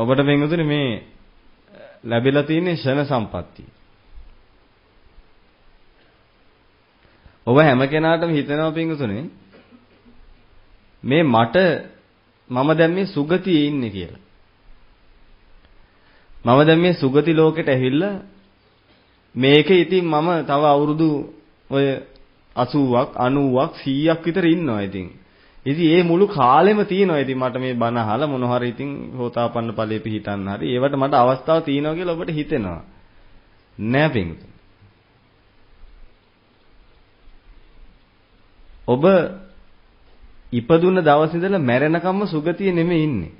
ඔබට පින්වතුනි මේ ලැබිලා තියෙන ෂණ සම්පත්තිය. ඔබ හැම කෙනාටම හිතනවා පින්වතුනි මේ මම දැන් මේ සුගතියේ ඉන්නේ කියලා. මම දැන් මේ සුගති ලෝකෙට ඇවිල්ලා මේකේ ඉතින් මම තව අවුරුදු ඔය 80ක් 90ක් 100ක් විතර ඉන්නවා ඉතින්. ඉතින් මේ මුළු කාලෙම තියෙනවා ඉතින් මට මේ බණ අහලා මොන හරි ඉතින් හෝතාපන්න ඵලෙ පිහිටන්න හරි ඒවට මට අවස්ථාව තියෙනවා කියලා ඔබට හිතෙනවා. නෑ පින්වතුනි. ඔබ ඉපදුන දවස් ඉඳලා මැරෙනකම්ම සුගතිය නෙමෙයි ඉන්නේ.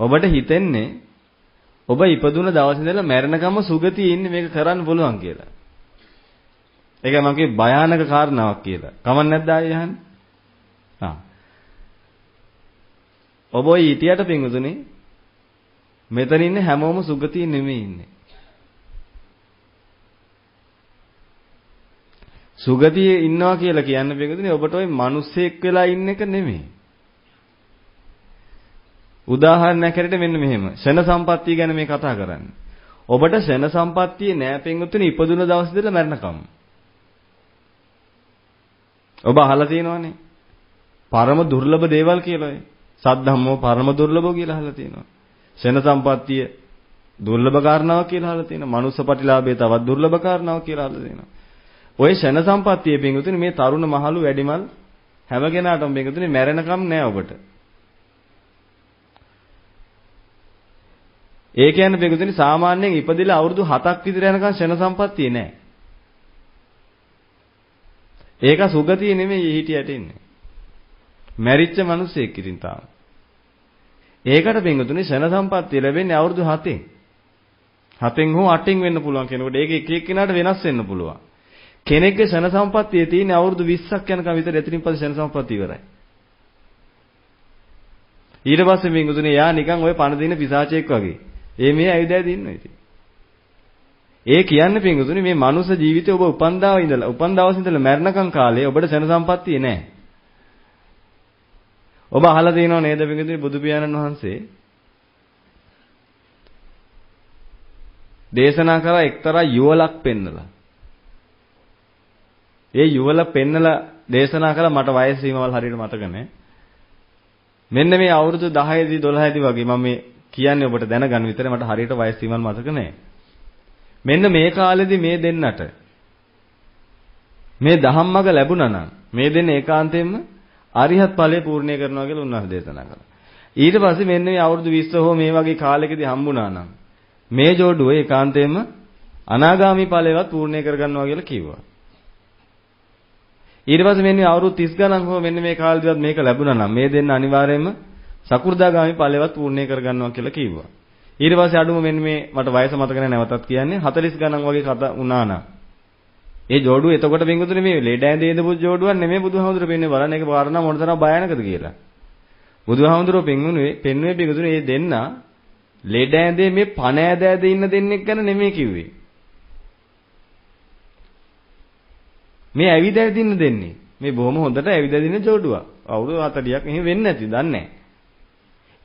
ඔබට හිතෙන්නේ ඔබ ඉපදුන දවස් ඉඳලා මැරෙනකම්ම සුගතියේ ඉන්නේ මේක කරන්න පුළුවන් කියලා. ඒක මගේ භයානක කාරණාවක් කියලා. කමක් නැද්ද ආයෙ අහන්නේ? ඔබ ඔය ඊටියට පිංගුතුනේ මෙතන ඉන්නේ හැමෝම සුගතියේ නෙමෙයි ඉන්නේ. සුගතියේ ඉන්නවා කියලා කියන්නේ පිංගුතුනේ ඔබට ওই මිනිස්සෙක් වෙලා ඉන්න එක නෙමෙයි. උදාහරණයක් හැටියට මෙන්න මෙහෙම. ෂණ සම්පත්තිය ගැන මේ කතා කරන්නේ. ඔබට ෂණ සම්පත්තිය නෑ පින්වතුනි ඉපදුන දවස් ඉඳලා මැරෙනකම්. ඔබ අහලා තියෙනවනේ. පරම දුර්ලභ දේවල් කියලා ඔය. සද්ධම්මෝ පරම දුර්ලභෝ කියලා අහලා තියෙනවා. ෂණ සම්පත්තිය දුර්ලභ කාරණාවක් කියලා අහලා තියෙනවා. මනුස්ස ප්‍රතිලාභය තවත් දුර්ලභ කාරණාවක් කියලා අහලා තියෙනවා. ඔය ෂණ සම්පත්තිය පින්වතුනි මේ තරුණ මහලු වැඩිමල් හැම කෙනාටම පින්වතුනි මැරෙනකම් නෑ ඔබට. ඒ කියන්නේ පිටුතුනි සාමාන්‍යයෙන් ඉපදිලා අවුරුදු 7ක් විතර යනකම් ෂණ සම්පත්තිය නෑ. ඒක සුගතිය නෙමෙයි හිටියට ඉන්නේ. මැරිච්ච මිනිස්සෙක් ඉතින් තාම. ඒකට පිටුතුනි ෂණ සම්පත්තිය ලැබෙන්නේ අවුරුදු 7න්. 7න් හෝ 8න් වෙන්න පුළුවන් කෙනෙකුට. ඒක එක එක්කෙනාට වෙනස් වෙන්න පුළුවන්. කෙනෙක්ගේ ෂණ සම්පත්තිය තියෙන්නේ අවුරුදු 20ක් යනකම් විතර එතනින් පස්සේ ෂණ සම්පත්තිය ඉවරයි. ඊට පස්සේ පිටුතුනි යා නිකන් ওই පණ දින පිසාචෙක් වගේ. මේ ඇවිදලා ඉන්නවා ඉතින්. ඒ කියන්නේ පින්වතුනි මේ මනුස්ස ජීවිතේ ඔබ උපන් දවස් ඉඳලා මැරෙනකන් කාලේ ඔබට සෙන සම්පත්තිය නැහැ. ඔබ අහලා තියෙනව නේද පින්වතුනි බුදු පියාණන් වහන්සේ දේශනා කරා එක්තරා යුවලක් පෙන්නලා. ඒ යුවල පෙන්නලා දේශනා කළා මට වයස සීමාවල් හරියට මතක නැහැ. මෙන්න මේ අවුරුදු 10 දී 12 දී වගේ මම මේ කියන්නේ ඔබට දැනගන්න විතරයි මට හරියට වයස් සීමාවල් මතක නැහැ. මෙන්න මේ කාලෙදි මේ දෙන්නට මේ ධම්මග ලැබුණා නම් මේ දෙන්න ඒකාන්තයෙන්ම අරිහත් ඵලය පූර්ණේ කරනවා කියලා උන්වහන්සේ දේශනා කළා. ඊට පස්සේ මෙන්න මේ අවුරුදු 20 හෝ මේ වගේ කාලෙකදී හම්බුණා නම් මේ ජෝඩුව ඒකාන්තයෙන්ම අනාගාමී ඵලයවත් පූර්ණේ කරගන්නවා කියලා කිව්වා. ඊට පස්සේ මෙන්න මේ අවුරුදු 30 ගණන් හෝ මෙන්න මේ කාලෙදිවත් මේක ලැබුණා නම් මේ දෙන්න අනිවාර්යයෙන්ම සකු르දාගාමි ඵලෙවත් පූර්ණේ කරගන්නවා කියලා කිව්වා. ඊට පස්සේ අඩුම මෙන්න මේ මට වයස මතක නැහැ නැවතත් කියන්නේ 40 ගණන් වගේ කතා වුණා නම් ඒ ජෝඩුව එතකොට පින්වතුනි මේ ලෙඩ ඇඳේ ඉඳපු ජෝඩුවක් නෙමෙයි බුදුහාමුදුරුවෝ පෙන්නේ බලන්න ඒක පාරණ මොනතරම් භයානකද කියලා. බුදුහාමුදුරුවෝ පෙන්වුනේ පින්වතුනි මේ දෙන්න ලෙඩ ඇඳේ මේ පණ ඇද ඉන්න දෙන්නෙක් ගැන නෙමෙයි කිව්වේ. මේ ඇවිද ඇදින්න දෙන්නේ. මේ බොහොම හොඳට ඇවිද ඇදින්න ජෝඩුවක්. අවුරුදු 40ක් එහෙම වෙන්නේ නැති දන්නේ නැහැ.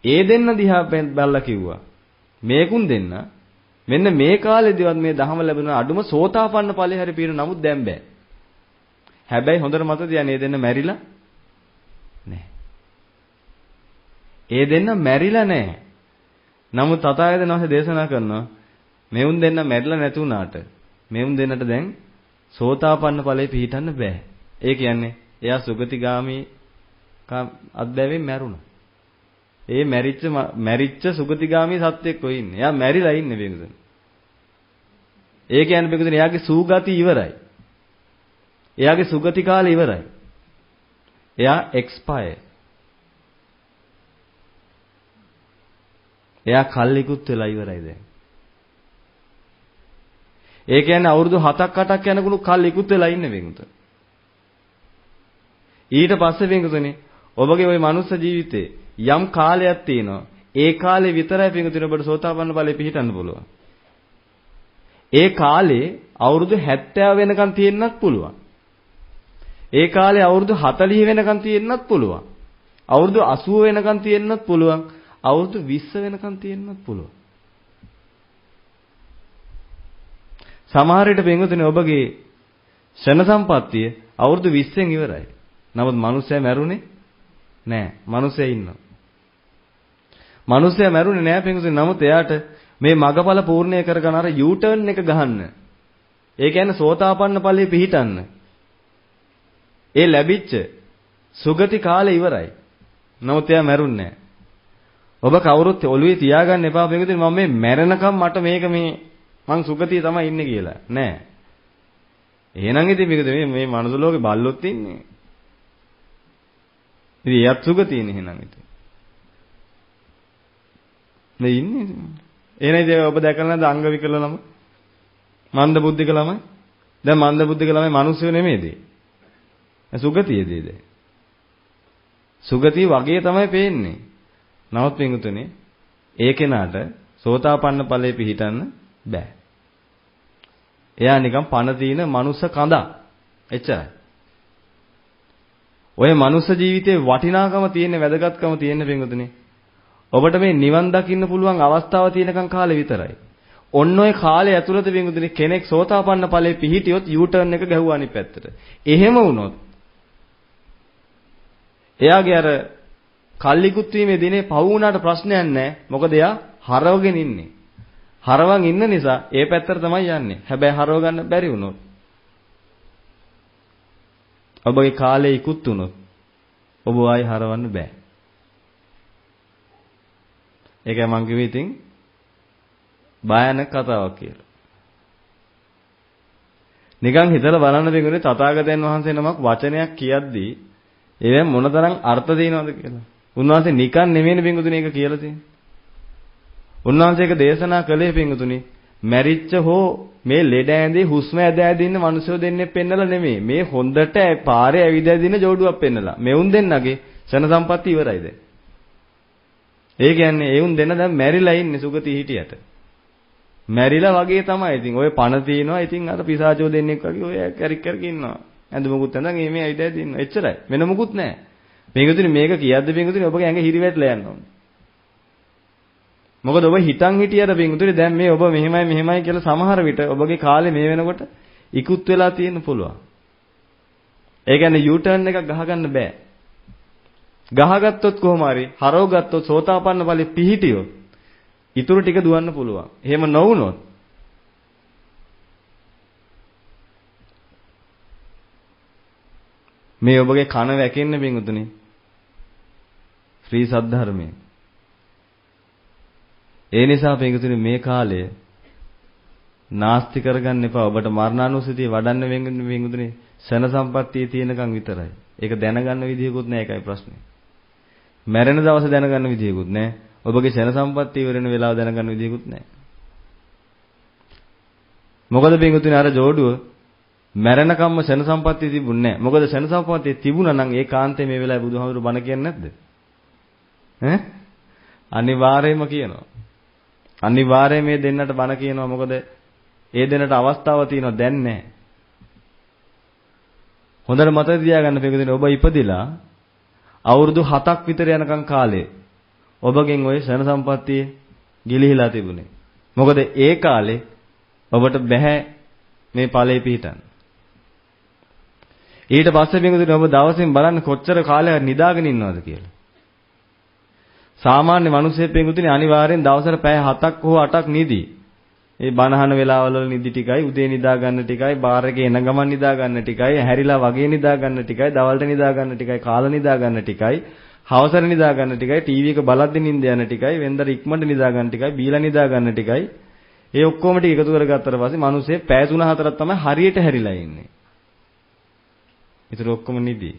ඒ දෙන්න දිහා බැලලා කිව්වා. මේකුන් දෙන්න මෙන්න මේ කාලෙදිවත් මේ ධහම ලැබුණ අඩුම සෝතාපන්න ඵලෙ හරි පිරෙන නමුත් දැන් බෑ. හැබැයි හොඳට මතක තියාගන්න මේ දෙන්න මැරිලා නැහැ. ඒ දෙන්න මැරිලා නැහැ. නමුත් තථාගතයන් වහන්සේ දේශනා කරනවා මෙවුන් දෙන්න මැරිලා නැති වුණාට මෙවුන් දෙන්නට දැන් සෝතාපන්න ඵලෙ පිහිටන්න බෑ. ඒ කියන්නේ එයා සුගතිගාමී අත්දැවීම් මැරුණා. ඒ මැරිච්ච සුගතිගාමී සත්වෙක් කොයි ඉන්නේ. එයා මැරිලා ඉන්නේ බෙගුදෙන. ඒ කියන්නේ බෙගුදෙන එයාගේ සූගති ඉවරයි. එයාගේ සුගති කාලය ඉවරයි. එයා expire. එයා කල්ලිකුත් වෙලා ඉවරයි දැන්. ඒ කියන්නේ අවුරුදු 7ක් 8ක් යනකොට කල්ලිකුත් වෙලා ඉන්නේ බෙගුදෙන. ඊට පස්සේ බෙගුදෙනේ ඔබගේ ওই මනුස්ස ජීවිතේ යම් කාලයක් තියෙනවා. ඒ කාලේ විතරයි පිටුතුන ඔබට සෝතාපන්න ඵලෙ පිහිටන්න පුළුවන්. ඒ කාලේ අවුරුදු 70 වෙනකන් තියෙන්නත් පුළුවන්. ඒ කාලේ අවුරුදු 40 වෙනකන් තියෙන්නත් පුළුවන්. අවුරුදු 80 වෙනකන් තියෙන්නත් පුළුවන්. අවුරුදු 20 වෙනකන් තියෙන්නත් පුළුවන්. සමහර විට පින්වතුනි ඔබගේ ෂණ සම්පත්තිය අවුරුදු 20න් ඉවරයි. නමුත් මිනිස්සයා මැරුණේ නෑ. මිනිස්සයා ඉන්නවා. මිනිස්සයා මැරුණේ නෑ පින්වතුනි. නමුත් එයාට මේ මගඵල පූර්ණය කරගෙන අර U-turn එක ගහන්න. ඒ කියන්නේ සෝතාපන්න ඵලයේ පිහිටන්න. ඒ ලැබිච්ච සුගති කාලේ ඉවරයි. නමුත් එයා මැරුන්නේ නෑ. ඔබ කවුරුත් ඔළුවේ තියාගන්න එපා පින්වතුනි මම මේ මැරෙනකම් මට මේක මං සුගතිය තමයි ඉන්නේ කියලා. නෑ. එහෙනම් ඉතින් මේ මනුස්ස ලෝකේ බල්ලොත් ඉන්නේ. ඉතින් එයත් සුගතියනේ එහෙනම් ඉතින්. මේ ඉන්නේ. එහෙනම් ඉතින් ඔබ දැකලා නැද්ද අංග විකල ළම? මන්ද බුද්ධික ළමයි? දැන් මන්ද බුද්ධික ළමයි මිනිස්සු නෙමෙයිද? සුගතියේද? සුගතිය වගේ තමයි පේන්නේ. නමුත් පින්වතුනි ඒ කෙනාට සෝතාපන්න ඵලයේ පිහිටන්න බෑ. එයා නිකන් පණ තියෙන මනුස්ස කඳක්. එච්චරයි. ඔය මනුස්ස ජීවිතේ වටිනාකම තියෙන වැදගත්කම තියෙන පින්වතුනි. ඔබට මේ නිවන් දකින්න පුළුවන් අවස්ථාව තියෙනකන් කාලේ විතරයි. ඔන්න ඔය කාලේ ඇතුළත පින්වතුනි කෙනෙක් සෝතාපන්න ඵලයේ පිහිටියොත් U-turn එක ගැහුවා අනිත් පැත්තට. එහෙම වුණොත් එයාගේ අර කල්ලිකුත් වීමේ දිනේ පව වුණාට ප්‍රශ්නයක් නැහැ. මොකද එයා හරවගෙන ඉන්නේ. හරවන් ඉන්න නිසා ඒ පැත්තට තමයි යන්නේ. හැබැයි හරව ගන්න බැරි වුණොත් ඔබගේ කාලේ ඉක්ුත් වුණොත් ඔබ ආයි හරවන්න බෑ. ඒකයි මං කිව්වේ ඉතින් භයානක කතාවක් කියලා. නිකන් හිතලා බලන්න දෙන්නේ තථාගතයන් වහන්සේ නමක් වචනයක් කියද්දී ඒවෙන් මොනතරම් අර්ථ දෙනවද කියලා. උන්වහන්සේ නිකන් නෙමෙයිනේ පින්වතුනි ඒක කියලා තියෙන්නේ. උන්වහන්සේක දේශනා කළේ පින්වතුනි මැරිච්ච හෝ මේ ලෙඩ ඇඳේ හුස්ම ඇද ඇද ඉන්න මිනිස්සු දෙන්නේ පෙන්නලා නෙමෙයි. මේ හොඳට පාරේ ඇවිද ඇදින ජෝඩුවක් පෙන්නලා. මෙවුන් දෙන්නගේ ශන සම්පatti ඉවරයි දැන්. ඒ කියන්නේ එවුන් දෙන්න දැන් මැරිලා ඉන්නේ සුගති හිටියට. මැරිලා වගේ තමයි. ඉතින් ඔය පණ තියනවා. ඉතින් අර පිසාචෝ දෙන්නෙක් වගේ ඔය කැරික් කැරික් ඉන්නවා. ඇඳ මොකුත් නැඳන් මේ ඇවිද ඇද ඉන්නවා. එච්චරයි. වෙන මොකුත් නැහැ. මේකතුනේ මේක කියද්දි මේකතුනේ ඔබගේ ඇඟ හිරිවැටලා යනවා. මොකද ඔබ හිතන් හිටියට පින්තුනේ දැන් මේ ඔබ මෙහෙමයි කියලා සමහර විට ඔබගේ කාලේ මේ වෙනකොට ඉක්ුත් වෙලා තියෙන්න පුළුවන්. ඒ කියන්නේ U-turn එකක් ගහගන්න බෑ. ගහගත්තොත් කොහොම හරි හරව ගත්තොත් සෝතාපන්න ඵලෙ පිහිටියොත් ඊටු ටික දුවන්න පුළුවන්. එහෙම නොවුනොත් මේ ඔබගේ කන වැකෙන්න පින්තුනේ ශ්‍රී සද්ධර්මයේ ඒ නිසා පින්තුනේ මේ කාලය නාස්ති කරගන්න එපා. ඔබට මරණානුස්සතිය වඩන්න වෙන්නේ පින්තුනේ ශන සම්පත්තිය තියෙනකන් විතරයි. ඒක දැනගන්න විදියකුත් නැහැ. ඒකයි ප්‍රශ්නේ. මැරෙන දවස දැනගන්න විදියකුත් නැහැ. ඔබගේ ශන සම්පත්තිය ඉවර වෙන වෙලාව දැනගන්න විදියකුත් නැහැ. මොකද පින්තුනේ අර ජෝඩුව මැරෙනකම්ම ශන සම්පත්තිය තිබුණේ නැහැ. මොකද ශන සම්පත්තිය තිබුණා නම් ඒ කාන්තේ මේ වෙලාවේ බුදුහාමුදුරු බණ කියන්නේ නැද්ද? අනිවාර්යයෙන්ම කියනවා. අනිවාර්යයෙන් මේ දෙන්නට බණ කියනවා. මොකද ඒ දෙන්නට අවස්ථාවක් තියෙනවා දැන් නැහැ. හොඳට මතක තියාගන්න පිටුදින ඔබ ඉපදිලා අවුරුදු 7ක් විතර යනකම් කාලේ ඔබගෙන් ওই ශන සම්පත්තිය ගිලිහිලා තිබුණේ. මොකද ඒ කාලේ ඔබට බෑ මේ ඵලෙ පිහිටන්න. ඊට පස්සේ පිටුදින ඔබ දවසින් බලන්න කොච්චර කාලයක් නිදාගෙන ඉන්නවද කියලා. සාමාන්‍ය මිනිස්සෙක් පිටුදින අනිවාර්යෙන් දවසට පැය 7ක් හෝ 8ක් නිදි. ඒ බනහන වෙලාවල නිදි ටිකයි, උදේ නිදා ගන්න ටිකයි, බාර් එකේ එන ගමන් නිදා ගන්න ටිකයි, හැරිලා වගේ නිදා ගන්න ටිකයි, දවල්ට නිදා ගන්න ටිකයි, කාලා නිදා ගන්න ටිකයි, හවසට නිදා ගන්න ටිකයි, ටීවී එක බලද්දි නිින්ද යන ටිකයි, වෙන්දර ඉක්මනට නිදා ගන්න ටිකයි, බීලා නිදා ගන්න ටිකයි. ඒ ඔක්කොම ටික එකතු කරගත්තට පස්සේ මිනිස්සේ පැය 3-4ක් තමයි හරියට හැරිලා ඉන්නේ. ඒතර ඔක්කොම නිදි.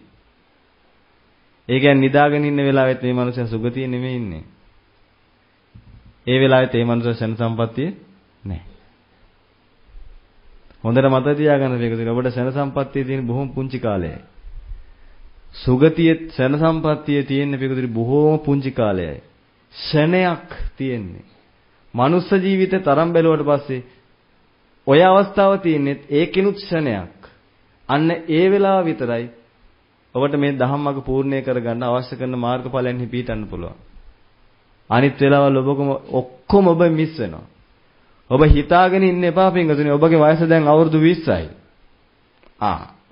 ඒ කියන්නේ නිදාගෙන ඉන්න වෙලාවෙත් මේ මිනිස්සයා සුගතිය නෙමෙයි ඉන්නේ. ඒ වෙලාවෙත් මේ මිනිස්සයා ශන සම්පත්තිය නැහැ. හොඳට මතක තියාගන්න මේක තියෙන ඔබට ශන සම්පත්තිය තියෙන බොහොම පුංචි කාලයයි. සුගතියේ ශන සම්පත්තිය තියෙන පිටුදිරි බොහොම පුංචි කාලයයි. ශනයක් තියෙන්නේ. මනුස්ස ජීවිතේ තරම් බැලුවට පස්සේ ඔය අවස්ථාව තියෙන්නේ ඒකිනුත් ශනයක්. අන්න ඒ වෙලාව විතරයි ඔබට මේ ධම්මක පූර්ණේ කරගන්න අවශ්‍ය කරන මාර්ගඵලයන් හිපීටන්න පුළුවන්. අනිත් වෙලාවල් ඔක්කොම ඔබ මිස් වෙනවා. ඔබ හිතාගෙන ඉන්න එපා පින්වතුනි ඔබගේ වයස දැන් අවුරුදු 20යි.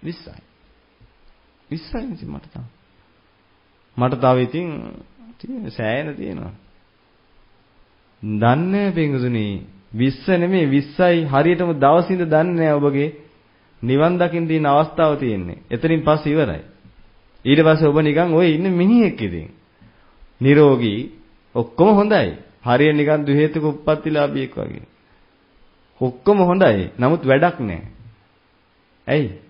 20යි. 20යි ඉතින් මට තව ඉතින් සෑහෙන තියෙනවා. දන්නේ පින්වතුනි 20 නෙමෙයි 20යි හරියටම දවසින්ද දන්නේ නැහැ ඔබගේ නිවන් දකින්න තියෙන අවස්ථාව තියෙන්නේ. එතනින් පස්සේ ඉවරයි. ඊට පස්සේ ඔබ නිකන් ඔය ඉන්න මිනිහෙක් ඉතින්. නිරෝගී ඔක්කොම හොඳයි. හරිය නිකන් දුහේතුක උප්පත්තිලාභියෙක් වගේ. ඔක්කොම හොඳයි. නමුත් වැඩක් නැහැ. ඇයි?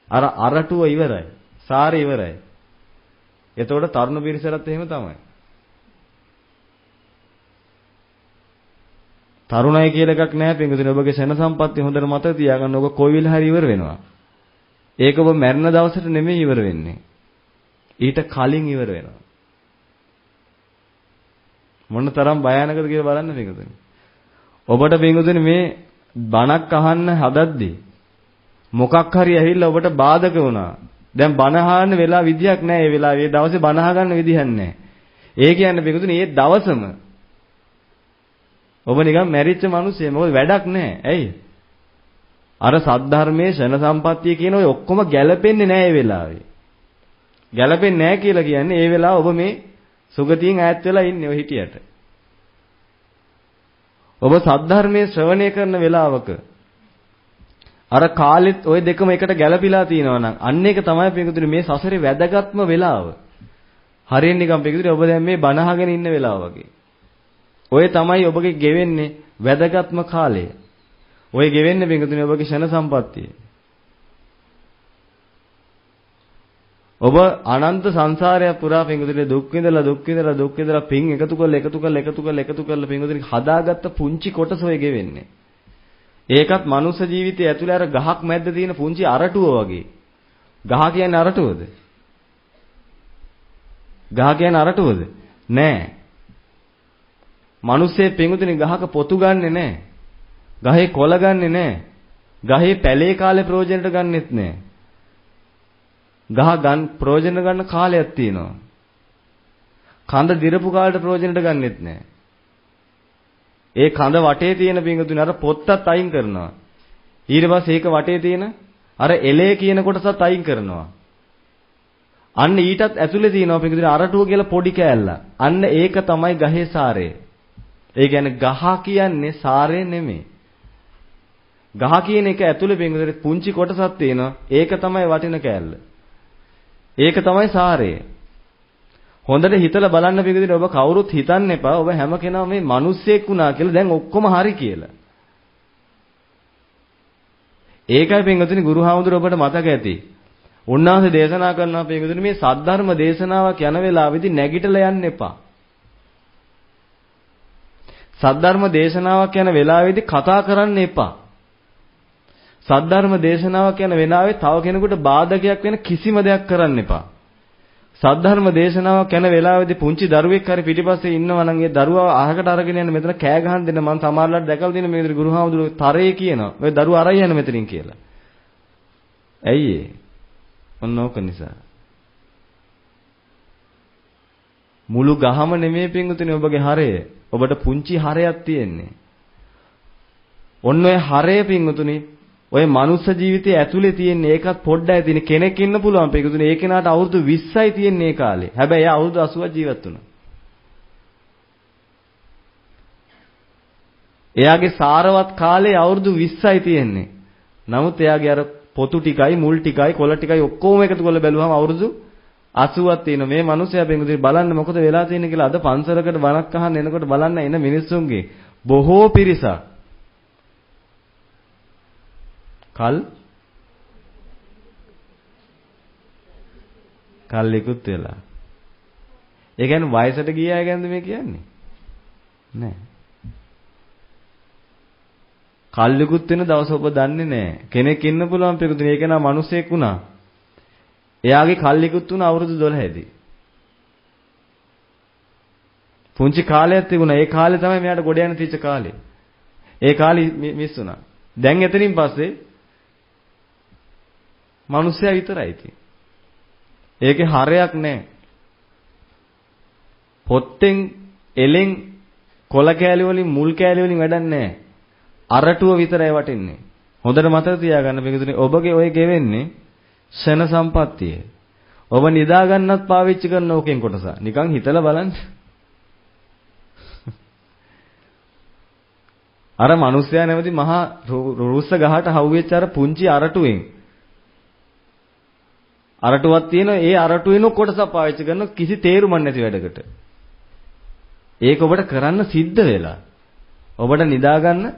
අර අරටුව ඉවරයි. සාරේ ඉවරයි. එතකොට තරුණ පිරිසටත් එහෙම තමයි. තරුණයි කියලා එකක් නැහැ පින්වතුනි. ඔබගේ සෙන සම්පත්තිය හොඳට මතක තියාගන්න. ඔබ කොයිවිල හරි ඉවර වෙනවා. ඒක ඔබ මැරෙන දවසට නෙමෙයි ඉවර වෙන්නේ. ඊට කලින් ඉවර වෙනවා. මොන තරම් භයානකද කියලා බලන්න පින්වතුනි. ඔබට පින්වතුනි මේ බණක් අහන්න හදද්දී මොකක් හරි ඇහිල්ලා ඔබට බාධක වුණා. දැන් බණ අහන්න වෙලා විදියක් නැහැ. ඒ වෙලාවේ දවසේ බණ අහගන්න විදියක් නැහැ. ඒ කියන්නේ පින්වතුනි මේ දවසම ඔබ නිකන් මැරිච්ච මිනිස්සෙක්. මොකද වැඩක් නැහැ. ඇයි? අර සද්ධර්මයේ ශන සම්පත්තිය කියන ඔය ඔක්කොම ගැලපෙන්නේ නැහැ ඒ වෙලාවේ. ගැලපෙන්නේ නැහැ කියලා කියන්නේ ඒ වෙලාව ඔබ මේ සුගතියෙන් ඈත් වෙලා ඉන්නේ ඔය හිටියට. ඔබ සද්ධර්මයේ ශ්‍රවණය කරන වෙලාවක අර කාලෙත් ওই දෙකම එකට ගැලපිලා තියෙනවා නම් අන්න ඒක තමයි පිටුදුනේ මේ සසරේ වැදගත්ම වෙලාව. හරියට නිකන් පිටුදුනේ ඔබ දැන් මේ බණ අහගෙන ඉන්න වෙලාව වගේ. ඔය තමයි ඔබගේ ගෙවෙන්නේ වැදගත්ම කාලය. ඔය ගෙවෙන්නේ පිටුදුනේ ඔබගේ ෂණ සම්පත්තිය. ඔබ අනන්ත සංසාරයක් පුරා පිටුදුනේ දුක් විඳලා පින් එකතු කරලා පිටුදුනේ හදාගත්ත පුංචි කොටස ඔය ගෙවෙන්නේ. ඒකත් මනුස්ස ජීවිතයේ ඇතුළේ අර ගහක් මැද්ද තියෙන පුංචි අරටුව වගේ. ගහ කියන්නේ අරටුවද? ගහ කියන්නේ අරටුවද? නෑ. මිනිස්සේ පිඟුතුනි ගහක පොතු ගන්නෙ නෑ. ගහේ කොළ ගන්නෙ නෑ. ගහේ පැලේ කාලේ ප්‍රයෝජනට ගන්නෙත් නෑ. ගහ ප්‍රයෝජන ගන්න කාලයක් තියෙනවා. කඳ දිරපු කාලේට ප්‍රයෝජනට ගන්නෙත් නෑ. ඒ කඳ වටේ තියෙන පිඟුතුනි අර පොත්තත් අයින් කරනවා. ඊට පස්සේ ඒක වටේ තියෙන අර එලේ කියන කොටසත් අයින් කරනවා. අන්න ඊටත් ඇතුලේ තියෙනවා පිඟුතුනි අරටුව කියලා පොඩි කෑල්ල. අන්න ඒක තමයි ගහේ සාරය. ඒ කියන්නේ ගහ කියන්නේ සාරය නෙමෙයි. ගහ කියන එක ඇතුලේ පිඟුතුනි පුංචි කොටසක් තියෙනවා. ඒක තමයි වටින කෑල්ල. ඒක තමයි සාරය. හොඳට හිතලා බලන්න පිළිදෙන ඔබ කවුරුත් හිතන්න එපා ඔබ හැම කෙනාම මේ මිනිස්සෙක් වුණා කියලා දැන් ඔක්කොම හරි කියලා. ඒකයි පින්වතුනි ගුරුහාමුදුරුවෝ ඔබට මතක ඇති. උන්වහන්සේ දේශනා කරනවා පින්වතුනි මේ සද්ධර්ම දේශනාවක් යන වෙලාවෙදි නැගිටලා යන්න එපා. සද්ධර්ම දේශනාවක් යන වෙලාවෙදි කතා කරන්න එපා. සද්ධර්ම දේශනාවක් යන වෙලාවේ තව කෙනෙකුට බාධකයක් වෙන කිසිම දෙයක් කරන්න එපා. සද්ධර්ම දේශනාවක් යන වෙලාවේදී පුංචි දරුවෙක් හරි පිටිපස්සේ ඉන්නවා නම් ඒ දරුවා අහකට අරගෙන යන මෙතන කෑ ගහන් දෙන්න මම සමහරලාට දැකලා තියෙන මේ විදිහට ගුරුහාමුදුරුවෝ තරේ කියනවා. ඔය දරුවා අරයි යන මෙතනින් කියලා. ඇයි ඒ? ඔන්න ඕක නිසා. මුළු ගහම නෙමෙයි පින්වතුනි ඔබගේ හරය. ඔබට පුංචි හරයක් තියෙන්නේ. ඔන්න ඔය හරය පින්වතුනි ඔය මනුස්ස ජීවිතයේ ඇතුලේ තියෙන ඒකත් පොඩ්ඩයි තියෙන කෙනෙක් ඉන්න පුළුවන් පිටුතුනේ ඒ කෙනාට අවුරුදු 20යි තියෙන්නේ ඒ කාලේ. හැබැයි එයා අවුරුදු 80ක් ජීවත් වුණා. එයාගේ සාරවත් කාලේ අවුරුදු 20යි තියෙන්නේ. නමුත් එයාගේ අර පොතු ටිකයි මුල් ටිකයි කොළ ටිකයි ඔක්කොම එකතු කරලා බැලුවම අවුරුදු 80ක් තියෙනවා. මේ මිනිස්සයා පිටුතුනේ බලන්න මොකද වෙලා තියෙන්නේ කියලා අද පන්සලකට බණක් අහන්න එනකොට බලන්න එන මිනිස්සුන්ගේ බොහෝ පිරිසක් කල්ලිකුත් වෙලා. ඒ කියන්නේ වයසට ගිය අය ගැනද මේ කියන්නේ? නෑ. කල්ලිකුත් වෙන දවස ඔබ දන්නේ නෑ. කෙනෙක් ඉන්න පුළුවන් පිටුතුනේ ඒක නා මිනිසෙක් වුණා. එයාගේ කල්ලිකුත් වුණා අවුරුදු 12දී. පුංචි කාලයක් තිබුණා. ඒ කාලේ තමයි මෙයාට ගොඩ යන තිච්ච කාලේ. ඒ කාලේ මිස් වුණා. දැන් එතනින් පස්සේ මිනිස්සයා විතරයි ඉතින්. ඒකේ හරයක් නැහැ. පොත්තෙන් එලෙන් කොළ කෑලි වලින් මුල් කෑලි වලින් වැඩක් නැහැ. අරටුව විතරයි වටින්නේ. හොඳට මතක තියාගන්න පිටුතුනේ ඔබගේ ඔය ගෙවෙන්නේ ෂණ සම්පත්තිය. ඔබ නිදා ගන්නත් පාවිච්චි කරන ඕකෙන් කොටස. නිකන් හිතලා බලන්න. අර මිනිස්සයා නැවති මහා රුස්ස ගහට හවුවෙච්ච අර පුංචි අරටුවෙන් අරටුවක් තියෙන ඒ අරටුවෙන කොටස පාවිච්චි කරන කිසි තේරුමක් නැති වැඩකට. ඒක ඔබට කරන්න සිද්ධ වෙලා. ඔබට නිදා ගන්න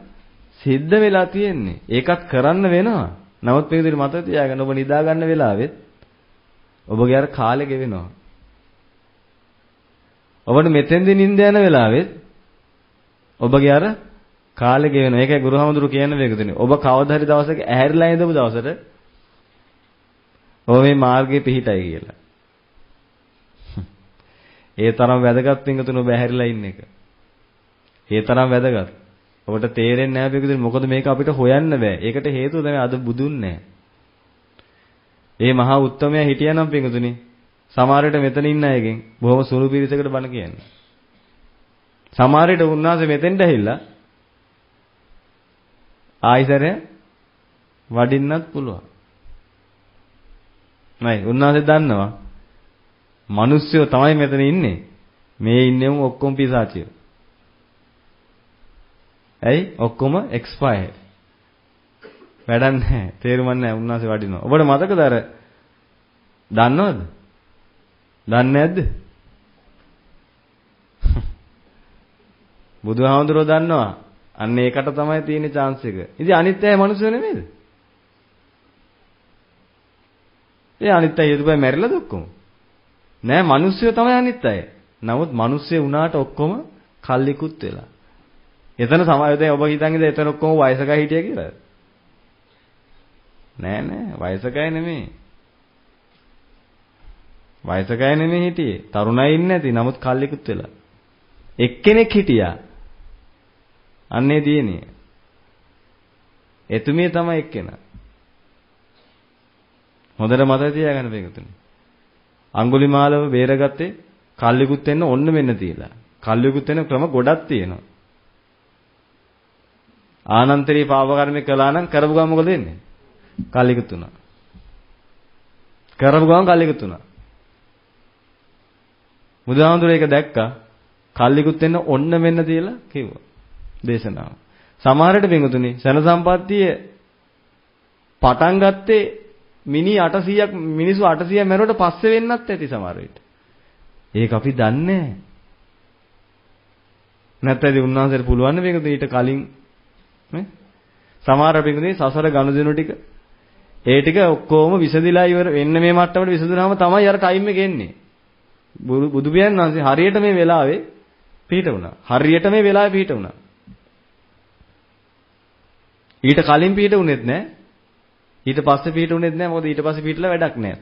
සිද්ධ වෙලා තියෙන්නේ. ඒකත් කරන්න වෙනවා. නමුත් මේ විදිහට මතක තියාගන්න ඔබ නිදා ගන්න වෙලාවෙත් ඔබගේ අර කාලේ ගෙවෙනවා. ඔබට මෙතෙන්දී නිින්ද යන වෙලාවෙත් ඔබගේ අර කාලේ ගෙවෙනවා. ඒකයි ගුරුහමඳුරු කියන්නේ මේකදනේ. ඔබ කවදා හරි දවසක ඇහැරිලා ඉඳපු දවසට ඔබ මේ මාර්ගයේ පිහිටයි කියලා. ඒ තරම් වැදගත් පින්තුන ඔබ ඇහැරිලා ඉන්න එක. ඒ තරම් වැදගත්. ඔබට තේරෙන්නේ නැහැ පින්තුන මොකද මේක අපිට හොයන්න බෑ. ඒකට හේතුව තමයි අද බුදුන් නැහැ. ඒ මහා උත්තමයා හිටියානම් පින්තුනි සමහර විට මෙතන ඉන්න අයගෙන් බොහොම සුළු පිරිසකට බණ කියන්නේ. සමහර විට උන්වහන්සේ මෙතෙන්ට ඇවිල්ලා ආයිසරය වඩින්නත් පුළුවන්. නයි උන්වහන්සේ දන්නවා මිනිස්සුયો තමයි මෙතන ඉන්නේ. මේ ඉන්නේ ඔක්කොම පිසාචියෝ. ඇයි? ඔක්කොම එක්ස්පයර්ඩ්. වැඩක් නැහැ. තේරුම් නැහැ උන්වහන්සේ වඩිනවා. ඔබට මතකද අර දන්නවද? දන්නේ නැද්ද? බුදුහාමුදුරුවෝ දන්නවා. අන්න ඒකට තමයි තියෙන chance එක. ඉතින් අනිත් අය මිනිස්සු නෙමෙයිද? ඒ අනිත් අය යදුපයි මැරිලාද ඔක්කොම? නෑ මිනිස්සු තමයි අනිත් අය. නමුත් මිනිස්සු වුණාට ඔක්කොම කල්ලිකුත් වෙලා. එතන සමාජය දැන් ඔබ හිතන් ඉඳලා එතන ඔක්කොම වයසකයි හිටියා කියලා. නෑ වයසකයි නෙමෙයි. වයසකයි නෙමෙයි හිටියේ. තරුණයි ඉන්නේ නැති. නමුත් කල්ලිකුත් වෙලා. එක්කෙනෙක් හිටියා. අන්නේ දිනේ. එතුමිය තමයි එක්කෙනා. හොඳට මතක තියාගන්න මේකතුනේ. අඟුලිමාලව බේරගත්තේ කල්ලිකුත් වෙන්න ඔන්න මෙන්න තියලා. කල්ලිකුත් වෙන ක්‍රම ගොඩක් තියෙනවා. ආනන්තරී පාප කර්ම කළා නම් කරපු ගමන් මොකද වෙන්නේ? කල්ලිකුත් උනා. කරපු ගමන් කල්ලිකුත් උනා. බුදුහාමුදුරේ ඒක දැක්කා. කල්ලිකුත් වෙන්න ඔන්න මෙන්න තියලා කිව්වා. දේශනාව. සමහරට බින්දුතුනි සන සම්පත්තිය පටන් ගත්තේ මිනි 800ක් මිනිස්සු 800 මැරුවට පස්සේ වෙන්නත් ඇති සමහර විට. ඒක අපි දන්නේ නැහැ. නැත්නම් උන්වහන්සේට පුළුවන් මේක ඊට කලින් නේ? සමහර බින්දුනේ සසර ගනුදෙනු ටික ඒ ටික ඔක්කොම විසදිලා ඉවර වෙන්න මේ මට්ටමට විසදුනහම තමයි අර ටයිම් එක එන්නේ. බුදු පියාණන් වහන්සේ හරියට මේ වෙලාවේ පිහිට වුණා. හරියට මේ වෙලාවේ පිහිට වුණා. ඊට කලින් පිහිට උනේත් නැහැ. ඊට පස්සේ පිහිට උනේත් නැහැ. මොකද ඊට පස්සේ පිහිටලා වැඩක් නැහැ.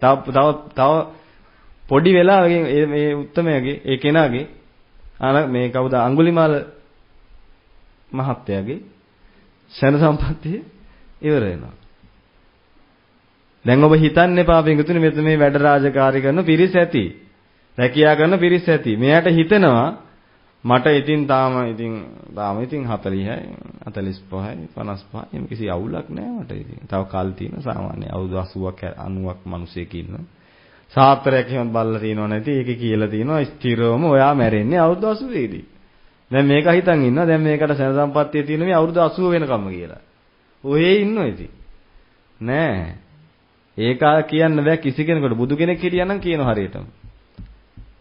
තව පොඩි වෙලාවකින් මේ උත්තමයාගේ ඒ කෙනාගේ මේ කවුද අඟුලිමාල මහත්තයාගේ ශන සම්පත්තිය ඉවර වෙනවා. දැන් ඔබ හිතන්න එපා පිටුතුනේ මෙතන මේ වැඩ රාජකාරී කරන පිරිස ඇති. රැකියා කරන පිරිස ඇති. මෙයාට හිතෙනවා මට ඉතින් තාම 40යි 45යි 55යි එම් කිසි අවුලක් නැහැ මට ඉතින්. තව කල් තියෙන සාමාන්‍ය අවුරුදු 80ක් 90ක් මිනිසෙක් ඉන්නවා. සාත්‍රයක් එහෙම බල්ලා තියෙනව නැති ඒකේ කියලා තියෙනවා ස්ථිරවම ඔයා මැරෙන්නේ අවුරුදු 80 දී. දැන් මේක හිතන් ඉන්නවා දැන් මේකට සන සම්පත්තිය තියෙන මේ අවුරුදු 80 වෙනකම්ම කියලා. ඔහේ ඉන්නවා ඉතින්. නෑ. ඒක කියන්න බෑ කිසි කෙනෙකුට. බුදු කෙනෙක් හිටියනම් කියනවා හරියටම.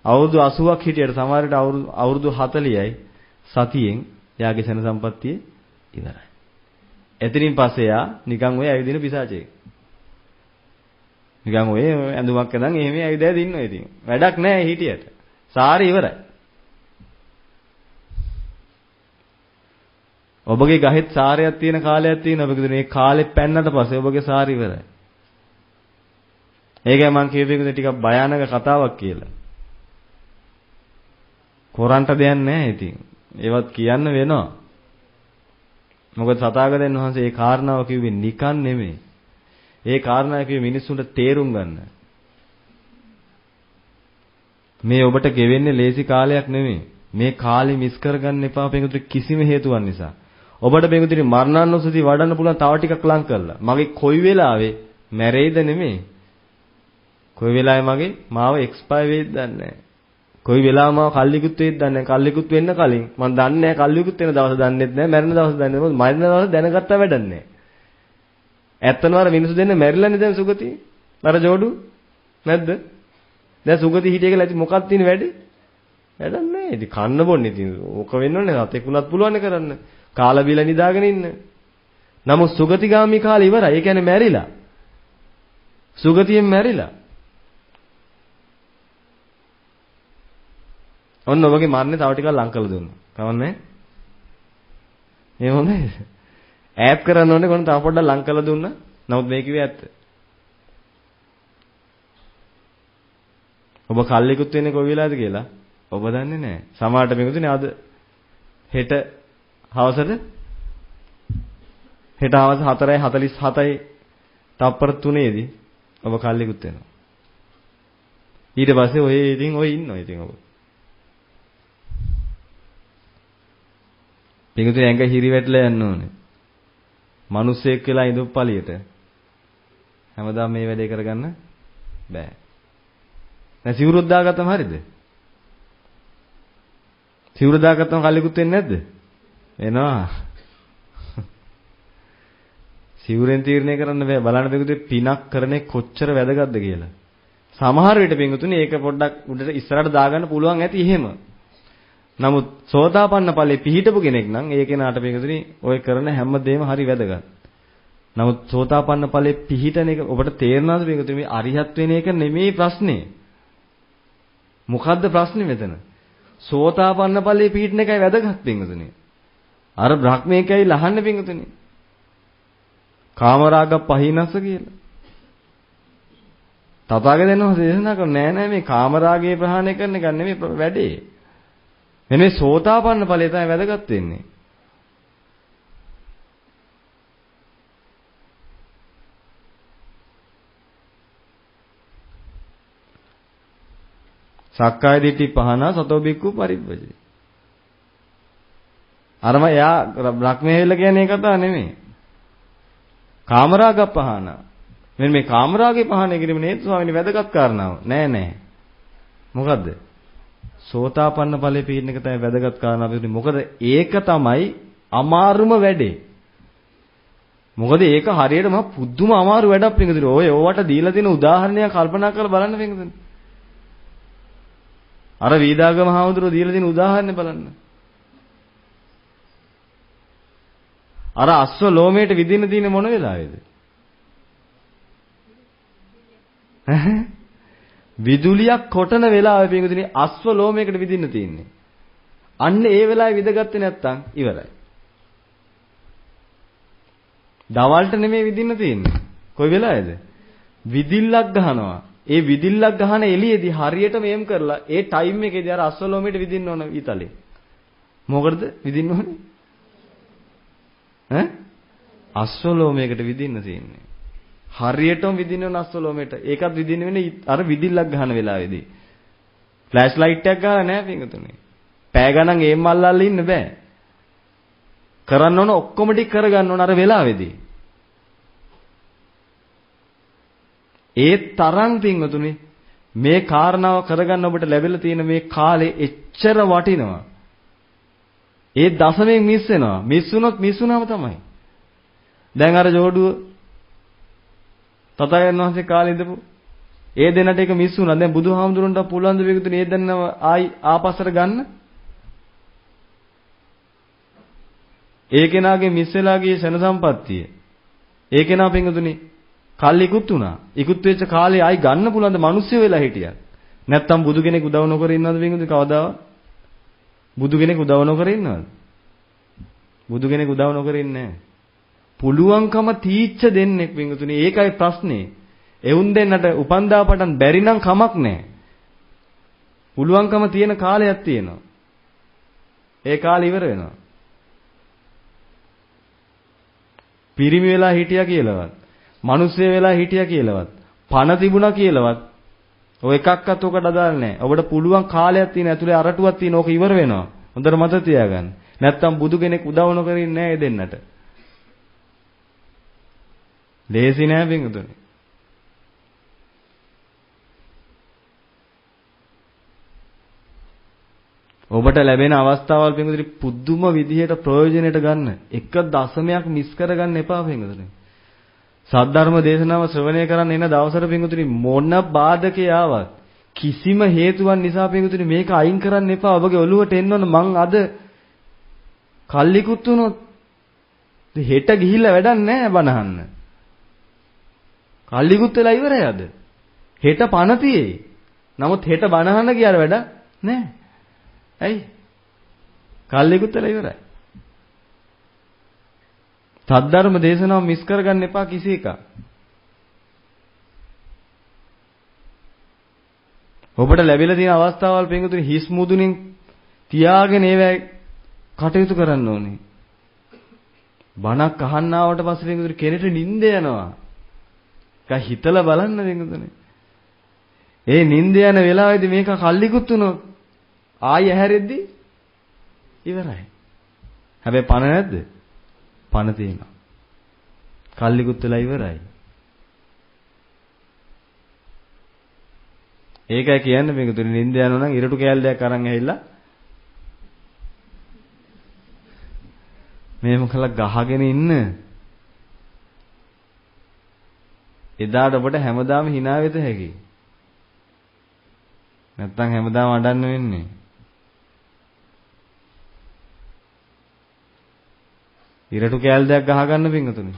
අවුරුදු 80ක් හිටියට සමහරට අවුරුදු 40යි සතියෙන් යාගේ සන සම්පත්තිය ඉවරයි. එතනින් පස්සේ යා නිකන් ඔය ඇවිදින පිසාචෙක්. නිකන් ඔය ඇඳුමක් ඇඳන් එහෙම ඇවිදලා ඉන්නවා ඉතින්. වැඩක් නැහැ හිටියට. සාරි ඉවරයි. ඔබගේ ගහෙත් සාරයක් තියෙන කාලයක් තියෙනවා. ඔබ කියන්නේ මේ කාලෙ පැන්නට පස්සේ ඔබගේ සාරි ඉවරයි. ඒකයි මම කියපේකද ටිකක් භයානක කතාවක් කියලා. කොරන්ට දෙයක් නැහැ ඉතින්. ඒවත් කියන්න වෙනවා. මොකද සතාගතයන් වහන්සේ මේ කාරණාව කිව්වේ නිකන් නෙමෙයි. ඒ කාරණාව කිව්වේ මිනිස්සුන්ට තේරුම් ගන්න. මේ ඔබට ගෙවෙන්නේ ලේසි කාලයක් නෙමෙයි. මේ කාලේ මිස් කරගන්න එපා පිටුතුනි කිසිම හේතුවක් නිසා. ඔබට පිටුතුනි මරණානුස්සතිය වඩන්න පුළුවන් තව ටිකක් ලං කරලා. මගේ කොයි වෙලාවෙ මැරෙයිද නෙමෙයි. කොයි වෙලාවෙ මගේ මාව එක්ස්පයර් වෙයිද දන්නේ නැහැ. කොයි වෙලාව මාව කල්ලිකුත් වෙයිද දන්නේ නැහැ. කල්ලිකුත් වෙන්න කලින් මම දන්නේ නැහැ කල්ලිකුත් වෙන දවස දන්නේත් නැහැ. මැරෙන දවස දන්නේ නැහැ. මොකද මැරෙන දවස දැනගත්තා වැඩක් නැහැ. ඇත්තම අර මිනිස්සු දෙන්න මැරිලානේ දැන් සුගතිය. අර ජෝඩු නැද්ද? දැන් සුගතිය හිටිය කියලා ඇති මොකක්ද තියෙන වැඩි? වැඩක් නැහැ. ඉතින් කන්න බොන්නේ ඉතින් ඕක වෙන්න ඕනේ. සතෙක් උනත් පුළුවන් කරන්න. කාලා බීලා නිදාගෙන ඉන්න. නමුත් සුගතිගාමි කාලේ ඉවරයි. ඒ කියන්නේ මැරිලා. සුගතියෙන් මැරිලා. ඔන්න ඔබගේ මරණය තව ටිකක් ලං කරලා දුන්නා. කවන්නේ? එහෙම හොඳයි. ඈප් කරන්න ඕනේ කොහොමද තව පොඩ්ඩක් ලං කරලා දුන්නා. නමුත් මේ කිව්වේ ඇත්ත. ඔබ කල්ලිකුත් වෙන්නේ කොයි වෙලාවද කියලා ඔබ දන්නේ නැහැ. සමහරට මේකතුනේ අද හෙට හවසට හෙට හවස 4:47යි තප්පර 3ේදී ඔබ කල්ලිකුත් වෙනවා. ඊට පස්සේ ඔය ඉතින් ඔය ඉන්නවා ඉතින් ඔබ. මේකතුනේ ඇඟ හිරි වැටලා යන්න ඕනේ. මිනිස්සෙක් වෙලා ඉඳපු පළියට හැමදාම මේ වැඩේ කරගන්න බෑ. දැන් සිවුරුත් දාගත්තම හරියද? සිවුර දාගත්තම කල්ලිකුත් වෙන්නේ නැද්ද? එනවා. සිවුරෙන් තීරණය කරන්න බෑ. බලන්න බෙකුතේ පිනක් කරන්නේ කොච්චර වැදගත්ද කියලා. සමහර විට බෙකුතුනේ ඒක පොඩ්ඩක් උඩට ඉස්සරහට දාගන්න පුළුවන් ඇති එහෙම. නමුත් සෝතාපන්න ඵලෙ පිහිටපු කෙනෙක් නම් ඒ කෙනාට බෙකුතුනේ ඔය කරන හැම දෙයක්ම හරි වැදගත්. නමුත් සෝතාපන්න ඵලෙ පිහිටන එක ඔබට තේරෙනවද බෙකුතුනේ මේ අරිහත් වෙන එක නෙමෙයි ප්‍රශ්නේ. මොකද්ද ප්‍රශ්නේ මෙතන? සෝතාපන්න ඵලයේ පිහිටන එකයි වැදගත් බෙකුතුනේ. අර බ්‍රහ්මේකයි ලහන්නේ බෙකුතුනේ. කාමරාග පහිනස කියලා. තථාගතයන් වහන්සේ දේශනා කරන්නේ නෑ මේ කාමරාගයේ ප්‍රහාණය කරන එක නෙමෙයි වැඩේ. මේ සෝතාපන්න ඵලය තමයි වැදගත් වෙන්නේ. සක්කාය දිට්ඨි පහනා සතෝ බික්ඛු පරිබ්බජේ. අරම යා බ්‍රහ්මයේ වෙල කියන්නේ කතාව නෙමෙයි. කාමරාග පහන. මෙන්න මේ කාමරාගේ පහන කිරීම නේද ස්වාමීනි වැදගත් කාරණාව. නෑ. මොකද්ද? සෝතාපන්න ඵලයේ පීඩන එක තමයි වැදගත් කාරණාව. මොකද ඒක තමයි අමාරුම වැඩේ. මොකද ඒක හරියටම පුදුම අමාරු වැඩක් පිටුදුනේ. ඔය ඕවට දීලා තියෙන උදාහරණයක් කල්පනා කරලා බලන්න පිටුදුනේ. අර වීදාගම හාමුදුරුවෝ දීලා තියෙන උදාහරණය බලන්න. අර අස්ව ලෝමයට විදින්න තියෙන මොන වෙලාවේද? විදුලියක් කොටන වෙලාවේ පිටුදිනේ අස්ව ලෝමයකට විදින්න තියෙන්නේ. අන්න ඒ වෙලාවේ විදගත්තේ නැත්තම් ඉවරයි. දවල්ට නෙමෙයි විදින්න තියෙන්නේ. කොයි වෙලාවේද? විදිල්ලක් ගහනවා. ඒ විදිල්ලක් ගහන එළියේදී හරියටම එම් කරලා ඒ ටයිම් එකේදී අර අස්ව ලෝමයට විදින්න ඕන ඊතලේ. මොකටද විදින්න ඕනේ? අස්වලෝමයකට විදින්න තියෙන්නේ. හරියටම විදින්න ඕන අස්වලෝමයට. ඒකත් විදින්න වෙන්නේ අර විදිල්ලක් ගහන වෙලාවේදී. ෆ්ලෑෂ් ලයිට් එකක් ගහලා නැහැ පිටුතුනේ. පෑ ගණන් ඒම් අල්ලල්ලා ඉන්න බෑ. කරන්න ඕන ඔක්කොම ටික කරගන්න ඕන අර වෙලාවේදී. ඒ තරම් පිටුතුනේ මේ කාරණාව කරගන්න ඔබට ලැබිලා තියෙන මේ කාලේ එච්චර වටිනවා. ඒ දශමයෙන් මිස් වෙනවා. මිස් වුණොත් මිස් වුණාම තමයි. දැන් අර ජෝඩුව තථාගතයන් වහන්සේ කාලේ ඉඳපු ඒ දෙන්නට ඒක මිස් වුණා. දැන් බුදුහාමුදුරන්ට පුළුවන් ද වේගතුනේ ඒ දෙන්නව ආයි ආපස්සට ගන්න? ඒ කෙනාගේ මිස් වෙලා ගිය ශන සම්පත්තිය. ඒ කෙනා පින්තුනේ කල් ඉක්ුත් වුණා. ඉක්ුත් වෙච්ච කාලේ ආයි ගන්න පුළුවන් ද මිනිස්සු වෙලා හිටියා. නැත්තම් බුදු කෙනෙක් උදව් නොකර ඉන්නවද පින්තුනේ කවදාවත්? බුදු කෙනෙක් උදව් නොකර ඉන්නවද? බුදු කෙනෙක් උදව් නොකර ඉන්නේ නැහැ. පුළුවන්කම තීච්ඡ දෙන්නෙක් වින්තුනේ ඒකයි ප්‍රශ්නේ. එවුන් දෙන්නට උපන්දා පටන් බැරි නම් කමක් නැහැ. පුළුවන්කම තියෙන කාලයක් තියෙනවා. ඒ කාලේ ඉවර වෙනවා. පිරිමි වෙලා හිටියා කියලාවත්, මිනිස්සෙ වෙලා හිටියා කියලාවත්, පණ තිබුණා කියලාවත් ඔය එකක්වත් ඔකට අදාළ නැහැ. ඔබට පුළුවන් කාලයක් තියෙන ඇතුලේ අරටුවක් තියෙන ඕක ඉවර වෙනවා. හොඳට මතක තියාගන්න. නැත්තම් බුදු කෙනෙක් උදව් නොකරින්නේ නැහැ දෙන්නට. ලේසි නෑ පින්වතුනි. ඔබට ලැබෙන අවස්ථාවල් පින්වතුනි පුදුම විදිහට ප්‍රයෝජනෙට ගන්න. එක දශමයක් මිස් කරගන්න එපා පින්වතුනි. සද්ධර්ම දේශනාව ශ්‍රවණය කරන්න එන දවසට පින්වතුනි මොන බාධකේ ආවත් කිසිම හේතුවක් නිසා පින්වතුනි මේක අයින් කරන්න එපා. ඔබගේ ඔළුවට එන්න ඕන මං අද කල්ලිකුත් වුණොත් හෙට ගිහිල්ලා වැඩක් නැහැ බනහන්න. කල්ලිකුත් වෙලා ඉවරයි අද. හෙට පණ තියෙයි. නමුත් හෙට බනහන්න ගියාර වැඩක් නැහැ. ඇයි? කල්ලිකුත් වෙලා ඉවරයි. සද්ධර්ම දේශනාව මිස් කරගන්න එපා කිසි එකක්. ඔබට ලැබිලා තියෙන අවස්ථාවල් පින්වතුනි හිස් මුදුනින් තියාගෙන ඒවැ කටයුතු කරන්න ඕනේ. බණක් අහන්න ආවට පස්සේ පින්වතුනි කෙනෙක්ට නිින්ද යනවා. ඒක හිතලා බලන්න පින්වතුනි. ඒ නිින්ද යන වෙලාවේදී මේක කල්ලිකුත් වුණොත් ආයෙ හැරෙද්දි ඉවරයි. හැබැයි පණ නැද්ද? පණ තියෙනවා. කල්ලිකුත් වෙලා ඉවරයි. ඒකයි කියන්නේ පින්වතුනි නිින්ද යනවා නම් ඉරටු කෑල්ලයක් අරන් ඇවිල්ලා මේ මොකලා ගහගෙන ඉන්න. එදාට ඔබට හැමදාම hina වෙත හැකි. නැත්තම් හැමදාම අඬන්න වෙන්නේ. ඉරටු කෑල් දෙයක් ගහ ගන්න පින්වතුනි.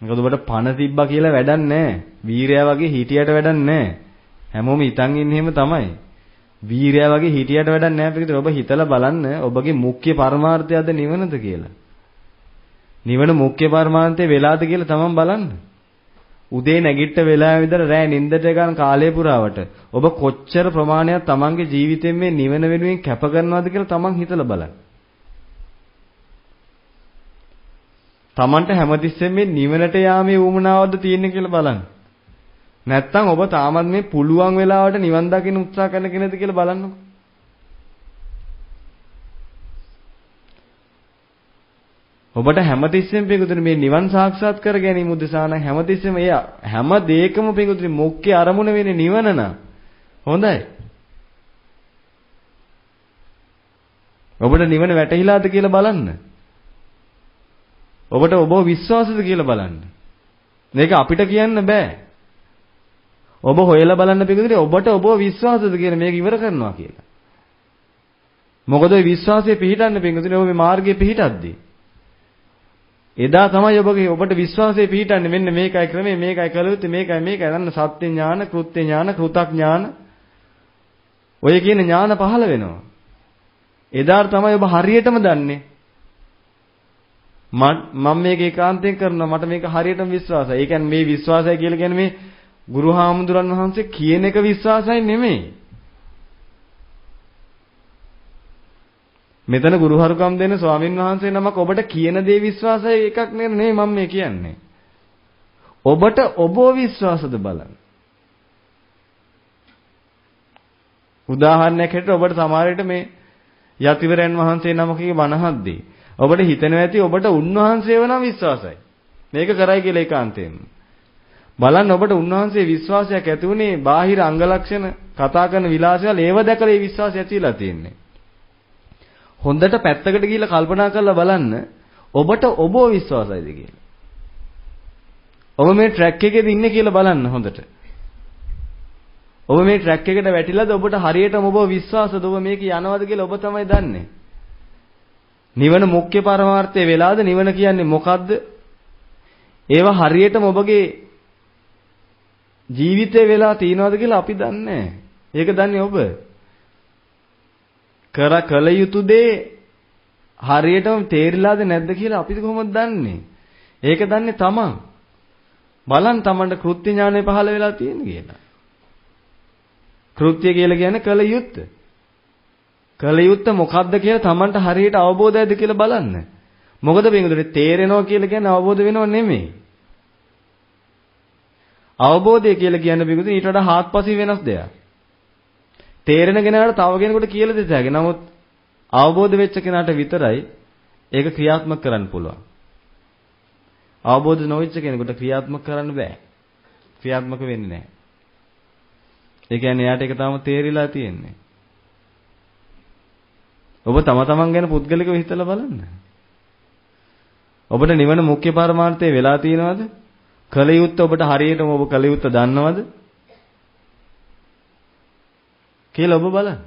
මොකද ඔබට පණ තිබ්බා කියලා වැඩක් නැහැ. වීරයා වගේ හිටියට වැඩක් නැහැ. හැමෝම හිතන් ඉන්නේ එහෙම තමයි. වීරයා වගේ හිටියට වැඩක් නැහැ පිටුතර. ඔබ හිතලා බලන්න ඔබගේ මුඛ්‍ය පරමාර්ථයද නිවනද කියලා. නිවන මුඛ්‍ය පරමාර්ථය වෙලාද කියලා තමන් බලන්න. උදේ නැගිට වෙලාවෙ ඉඳලා රෑ නිින්දට ගන්න කාලය පුරාවට ඔබ කොච්චර ප්‍රමාණයක් තමන්ගේ ජීවිතයෙන් මේ නිවන වෙනුවෙන් කැප කරනවද කියලා තමන් හිතලා බලන්න. තමන්ට හැමතිස්සෙම මේ නිවනට යාමේ වුමනාවක්ද තියෙන්නේ කියලා බලන්න. නැත්තම් ඔබ තාමත් මේ පුළුවන් වෙලාවට නිවන් දකින්න උත්සාහ කරන කෙනෙක්ද කියලා බලන්නකො. ඔබට හැමතිස්සෙම පිටුතුනේ මේ නිවන් සාක්ෂාත් කර ගැනීම උදෙසා නම් හැමතිස්සෙම එය හැම දෙයකම පිටුතුනේ මුඛ්‍ය අරමුණ වෙන්නේ නිවන නම් හොඳයි. ඔබට නිවන වැටහිලාද කියලා බලන්න. ඔබට ඔබ විශ්වාසද කියලා බලන්න. මේක අපිට කියන්න බෑ. ඔබ හොයලා බලන්න පිටුතුනේ ඔබට ඔබ විශ්වාසද කියලා මේක ඉවර කරනවා කියලා. මොකද ඔය විශ්වාසයේ පිහිටන්න පිටුතුනේ ඔබ මේ මාර්ගයේ පිහිටද්දී එදා තමයි ඔබට විශ්වාසයේ පිහිටන්නේ මෙන්න මේකයි ක්‍රමය මේකයි කළ යුත්තේ මේකයි දන්න සත්‍ය ඥාන කෘත්‍ය ඥාන කෘතඥාන ඔය කියන ඥාන පහළ වෙනවා. එදාට තමයි ඔබ හරියටම දන්නේ මම මේක ඒකාන්තයෙන් කරනවා මට මේක හරියටම විශ්වාසයි. ඒ කියන්නේ මේ විශ්වාසය කියලා කියන්නේ මේ ගුරු හාමුදුරන් වහන්සේ කියන එක විශ්වාසයි නෙමෙයි. මෙතන ගුරුහරුකම් දෙන ස්වාමින් වහන්සේ නමක් ඔබට කියන දේ විශ්වාසයි එකක් නෙමෙයි මම මේ කියන්නේ. ඔබට ඔබ විශ්වාසද බලන්න. උදාහරණයක් හැටියට ඔබට සමහර විට මේ යතිවරයන් වහන්සේ නමකගේ වනහද්දී ඔබට හිතෙනවා ඇති ඔබට උන්වහන්සේව නම් විශ්වාසයි. මේක කරයි කියලා ඒකාන්තයෙන්ම. බලන්න ඔබට උන්වහන්සේ විශ්වාසයක් ඇති උනේ බාහිර අංග ලක්ෂණ කතා කරන විලාසයල් ඒව දැකලා ඒ විශ්වාසය ඇතිලා තියෙන්නේ. හොඳට පැත්තකට ගිහිල්ලා කල්පනා කරලා බලන්න ඔබට ඔබ විශ්වාසයිද කියලා. ඔබ මේ ට්‍රැක් එකේද ඉන්නේ කියලා බලන්න හොඳට. ඔබ මේ ට්‍රැක් එකට වැටිලාද ඔබට හරියටම ඔබ විශ්වාසද ඔබ මේක යනවද කියලා ඔබ තමයි දන්නේ. නිවන මුඛ්‍ය පරමාර්ථය වෙලාද නිවන කියන්නේ මොකද්ද? ඒවා හරියටම ඔබගේ ජීවිතේ වෙලා තියනවද කියලා අපි දන්නේ නැහැ. ඒක දන්නේ ඔබ. කළ යුතු දේ හරියටම තේරිලාද නැද්ද කියලා අපි කොහොමද දන්නේ? ඒක දන්නේ තමන්. බලන්න තමන්ට කෘත්‍ය ඥානය පහළ වෙලා තියෙන කියලා. කෘත්‍ය කියලා කියන්නේ කළ යුත්ත. කළ යුත්ත මොකද්ද කියලා තමන්ට හරියට අවබෝධයද කියලා බලන්න. මොකද මේකට තේරෙනවා කියලා කියන්නේ අවබෝධ වෙනව නෙමෙයි. අවබෝධය කියලා කියන්නේ පිටුතුනි ඊට වඩා හාත්පසින් වෙනස් දෙයක්. තේරෙන කෙනාට තව කෙනෙකුට කියලා දෙත හැකියි. නමුත් අවබෝධ වෙච්ච කෙනාට විතරයි ඒක ක්‍රියාත්මක කරන්න පුළුවන්. අවබෝධ නොවෙච්ච කෙනෙකුට ක්‍රියාත්මක කරන්න බෑ. ක්‍රියාත්මක වෙන්නේ නැහැ. ඒ කියන්නේ එයාට ඒක තාම තේරිලා තියෙන්නේ. ඔබ තම තමන් ගැන පුද්ගලිකව හිතලා බලන්න. ඔබට නිවන මුඛ්‍ය පරමාර්ථය වෙලා තියෙනවද? කල යුත්ත ඔබට හරියටම ඔබ කල යුත්ත දන්නවද? කියලා ඔබ බලන්න.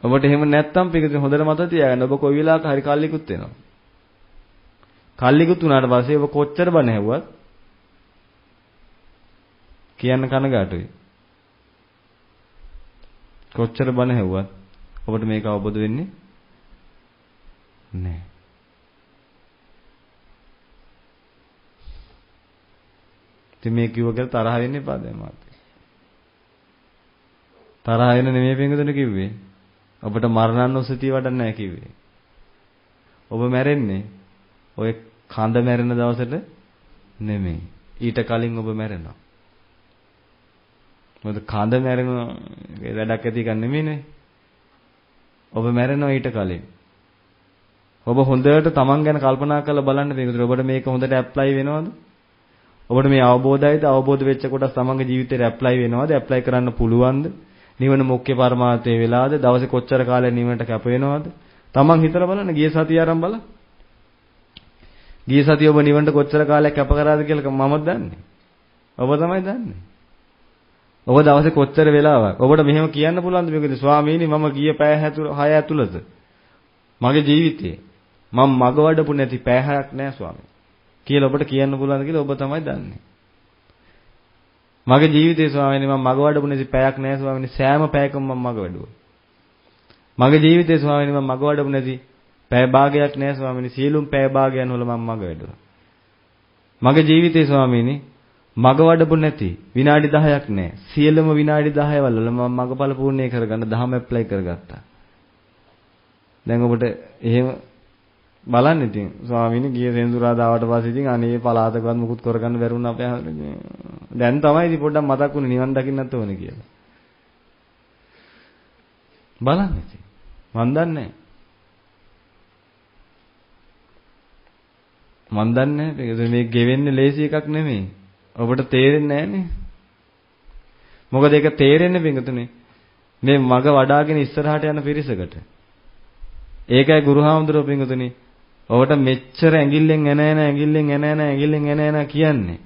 ඔබට එහෙම නැත්තම් පිටින් හොඳට මතක තියාගන්න ඔබ කොයි වෙලාවක හරි කල්ලිකුත් වෙනවා. කල්ලිකුත් වුණාට පස්සේ ඔබ කොච්චර බණ ඇහුවත් කියන්න කනගාටුයි. කොච්චර බණ ඇහුවත් ඔබට මේක අවබෝධ වෙන්නේ නැහැ. ඉතින් මේ කිව්ව කියලා තරහ වෙන්න එපා දැන් මාත්. තරහ වෙන නෙමෙයි පින්වතුනි කිව්වේ. ඔබට මරණානුස්සතිය වඩන්න නැහැ කිව්වේ. ඔබ මැරෙන්නේ ඔය කඳ මැරෙන දවසට නෙමෙයි. ඊට කලින් ඔබ මැරෙනවා. මොකද කඳ මැරෙන වැඩක් ඇති එකක් නෙමෙයිනේ. ඔබ මැරෙනවා ඊට කලින්. ඔබ හොඳට තමන් ගැන කල්පනා කරලා බලන්න පිටුතුර ඔබට මේක හොඳට ඇප්ලයි වෙනවද? ඔබට මේ අවබෝධයද අවබෝධ වෙච්ච කොටස් තමන්ගේ ජීවිතේට ඇප්ලයි වෙනවද? ඇප්ලයි කරන්න පුළුවන්ද? නිවන මුඛ්‍ය පරමාර්ථය වෙලාද? දවසේ කොච්චර කාලයක් නිවනට කැප වෙනවද? තමන් හිතලා බලන්න ගිය සතිය ආරම්භ බලන්න. ගිය සතිය ඔබ නිවනට කොච්චර කාලයක් කැප කරාද කියලා මමත් දන්නේ. ඔබ තමයි දන්නේ. ඔබ දවසේ කොච්චර වෙලාවක් ඔබට මෙහෙම කියන්න පුළුවන්ද මේකද ස්වාමීනි මම ගිය පැය 6 ඇතුළත මගේ ජීවිතේ මම මග වඩපු නැති පැය 6ක් නෑ ස්වාමී කියලා ඔබට කියන්න පුළුවන්ද කියලා ඔබ තමයි දන්නේ. මගේ ජීවිතේ ස්වාමීනි මම මග වඩපු නැති පැයක් නෑ ස්වාමීනි සෑම පැයකම මම මග වැඩුවා. මගේ ජීවිතේ ස්වාමීනි මම මග වඩපු නැති පැය භාගයක් නෑ ස්වාමීනි සියලුම පැය භාගයන් වල මම මග වැඩුවා. මගේ ජීවිතේ ස්වාමීනි මග වඩපු නැති විනාඩි 10ක් නෑ සියලුම විනාඩි 10 වල මම මගපල පූර්ණේ කරගන්න දහම ඇප්ලයි කරගත්තා. දැන් ඔබට එහෙම බලන්න ඉතින් ස්වාමීනි ගිය සෙන්සුරාදාවට පස්සේ ඉතින් අනේ පලාතකවත් මුකුත් කරගන්න බැරුණ අපේ දැන් තමයි ඉතින් පොඩ්ඩක් මතක් වුනේ නිවන් දකින්නත් ඕනේ කියලා. බලන්න ඉතින් මන් දන්නේ මේ ගෙවෙන්නේ ලේසි එකක් නෙමෙයි. ඔබට තේරෙන්නේ නැහනේ. මොකද ඒක තේරෙන්නේ පිටුනේ මේ මග වඩාගෙන ඉස්සරහට යන පිරිසකට. ඒකයි ගුරුහාමුදුරුවෝ පිටුනේ ඔබට මෙච්චර ඇඟිල්ලෙන් එන කියන්නේ.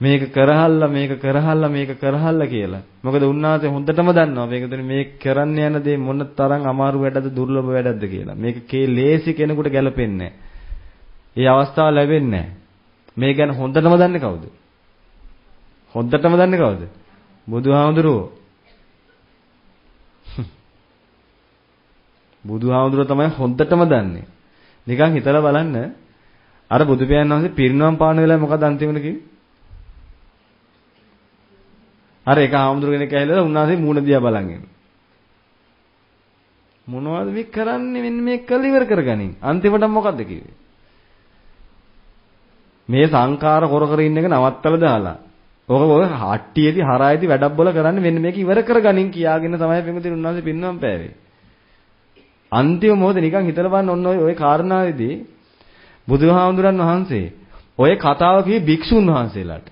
මේක කරහල්ලා කියලා. මොකද උන්වහන්සේ හොඳටම දන්නවා මේකතන මේ කරන්න යන දේ මොන තරම් අමාරු වැඩද දුර්ලභ වැඩද කියලා. මේක ලේසි කෙනෙකුට ගැලපෙන්නේ නැහැ. ඒ අවස්ථාව ලැබෙන්නේ නැහැ. මේ ගැන හොඳටම දන්නේ කවුද? බුදුහාමුදුරුවෝ. බුදුහාමුදුරුවෝ තමයි හොඳටම දන්නේ. නිකන් හිතලා බලන්න අර බුදු පියාණන් වහන්සේ පිරිනවම් පාන වෙලාවේ මොකද අන්තිමට කිව්වේ? අර එක හාමුදුරු කෙනෙක් ඇවිල්ලා උන්වහන්සේ මූණ දිහා බලන් ඉන්නේ. මොනවද මේ කරන්නේ? මෙන්න මේක කළ ඉවර කරගනින්. අන්තිමට මොකද්ද කිව්වේ? මේ සංඛාර කර ඉන්න එක නවත්තලා දාලා. ඔක හට්ටියේදී හරායේදී වැඩක් බොල කරන්නේ මෙන්න මේක ඉවර කරගනින් කියාගෙන තමයි පින්විතින් උන්වහන්සේ පින්නම් පෑවේ. අන්තිම මොහොතේ නිකන් හිතලා බලන්න ඔන්න ඔය කාරණාවේදී බුදුහාමුදුරන් වහන්සේ ඔය කතාව කිව්වේ භික්ෂුන් වහන්සේලාට.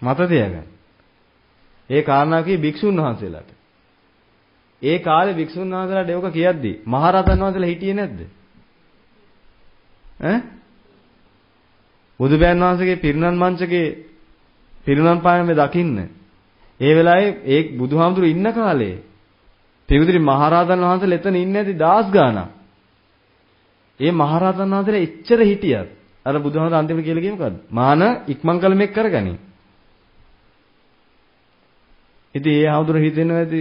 මත තියාගන්න. ඒ කාරණාව කිව්වේ භික්ෂුන් වහන්සේලාට. ඒ කාලේ භික්ෂුන් වහන්සේලාට ඒක කියද්දි මහරහතන් වහන්සේලා හිටියේ නැද්ද? බුදුපියාණන් වහන්සේගේ පිරිනමන මංචකේ පිරිනමන පායමේ දකින්න ඒ වෙලාවේ ඒ බුදුහාමුදුරු ඉන්න කාලේ පිරිවිදිරි මහරහතන් වහන්සේලා එතන ඉන්නේ නැති දාස් ගාණක්. ඒ මහරහතන් වහන්සේලා එච්චර හිටියත් අර බුදුහාමුදුරු අන්තිමට කියලා කිව්වේ මොකද්ද? මාන ඉක්මන් කළ මේක කරගනි. ඉතින් ඒ හාමුදුරු හිතෙනවා ඇති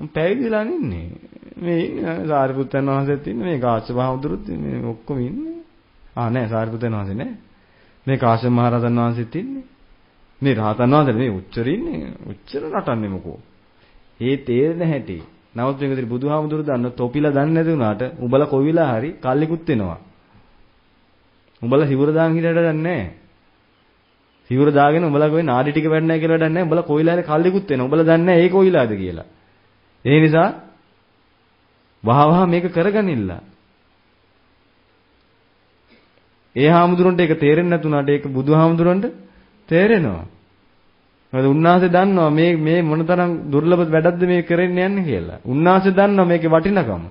පැවිදිලා ඉන්නේ. මේ සාරිපුත්තන් වහන්සේත් ඉන්නේ මේ කාශ්‍යප හාමුදුරුත් මේ ඔක්කොම ඉන්නේ. නෑ සාරිපුත්තන් වහන්සේ නෑ. මේ කාශ්‍යප මහ රහතන් වහන්සේත් ඉන්නේ. මේ රහතන් වහන්සේ මේ උච්චර ඉන්නේ. උච්චර නටන්නේ මොකෝ? ඒ තේරෙන හැටි. නමුත් මේකදී බුදුහාමුදුරු දන්න තොපිලා දන්නේ නැති වුණාට උඹලා කොවිලා හරි කල්ලිකුත් වෙනවා. උඹලා සිවුර දාන් හිටියට දන්නේ නැහැ. සිවුර දාගෙන උඹලා කොයි නාඩි ටික වැඩ නැහැ කියලා දන්නේ නැහැ. උඹලා කොවිලා හරි කල්ලිකුත් වෙනවා. උඹලා දන්නේ නැහැ ඒ කොවිලාද කියලා. ඒ නිසා වහවහ මේක කරගනින්න. ඒ හාමුදුරන්ට ඒක තේරෙන්නේ නැතුණාට ඒක බුදුහාමුදුරන්ට තේරෙනවා. මොකද උන්වහන්සේ දන්නවා මේ මොනතරම් දුර්ලභ වැඩක්ද මේ කරන්න යන්නේ කියලා. උන්වහන්සේ දන්නවා මේකේ වටිනකම.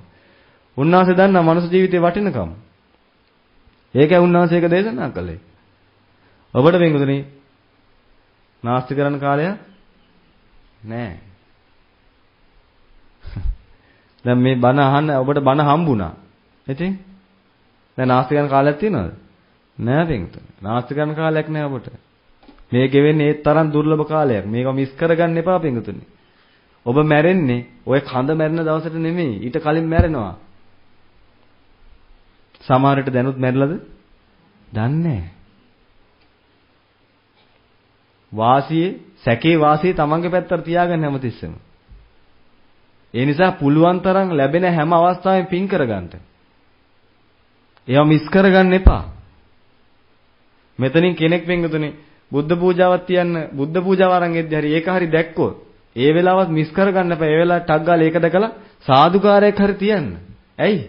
උන්වහන්සේ දන්නවා මනුස්ස ජීවිතේ වටිනකම. ඒකයි උන්වහන්සේ ඒක දේශනා කළේ. ඔබට වෙන්ගුතුනේ නාස්ති කරන්න කාලය නැහැ. දැන් මේ බණ අහන්න ඔබට බණ හම්බුණා. ඉතින් දැන් නාස්ති කරන්න කාලයක් තියෙනවද? නෑ වෙන්ගුතුනේ. නාස්ති කරන්න කාලයක් නෑ ඔබට. මේ ගෙවෙන්නේ ඒ තරම් දුර්ලභ කාලයක්. මේක මිස් කරගන්න එපා වෙන්ගුතුනේ. ඔබ මැරෙන්නේ ඔය කඳ මැරෙන දවසට නෙමෙයි. ඊට කලින් මැරෙනවා. සමහර විට දැනුත් මැරිලාද? දන්නේ නැහැ. වාසියේ සැකේ වාසියේ තමන්ගේ පැත්තට තියාගන්න හැමතිස්සෙම. ඒ නිසා පුළුවන් තරම් ලැබෙන හැම අවස්ථාවෙම පින් කරගන්න. ඒවා මිස් කරගන්න එපා. මෙතනින් කෙනෙක් වෙන්ගතුනේ බුද්ධ පූජාවක් තියන්න බුද්ධ පූජාව අරන් එද්දි හරි ඒක හරි දැක්කොත් ඒ වෙලාවත් මිස් කරගන්න එපා. ඒ වෙලාවට ටක් ගාලා ඒක දැකලා සාදුකාරයක් හරි තියන්න. ඇයි?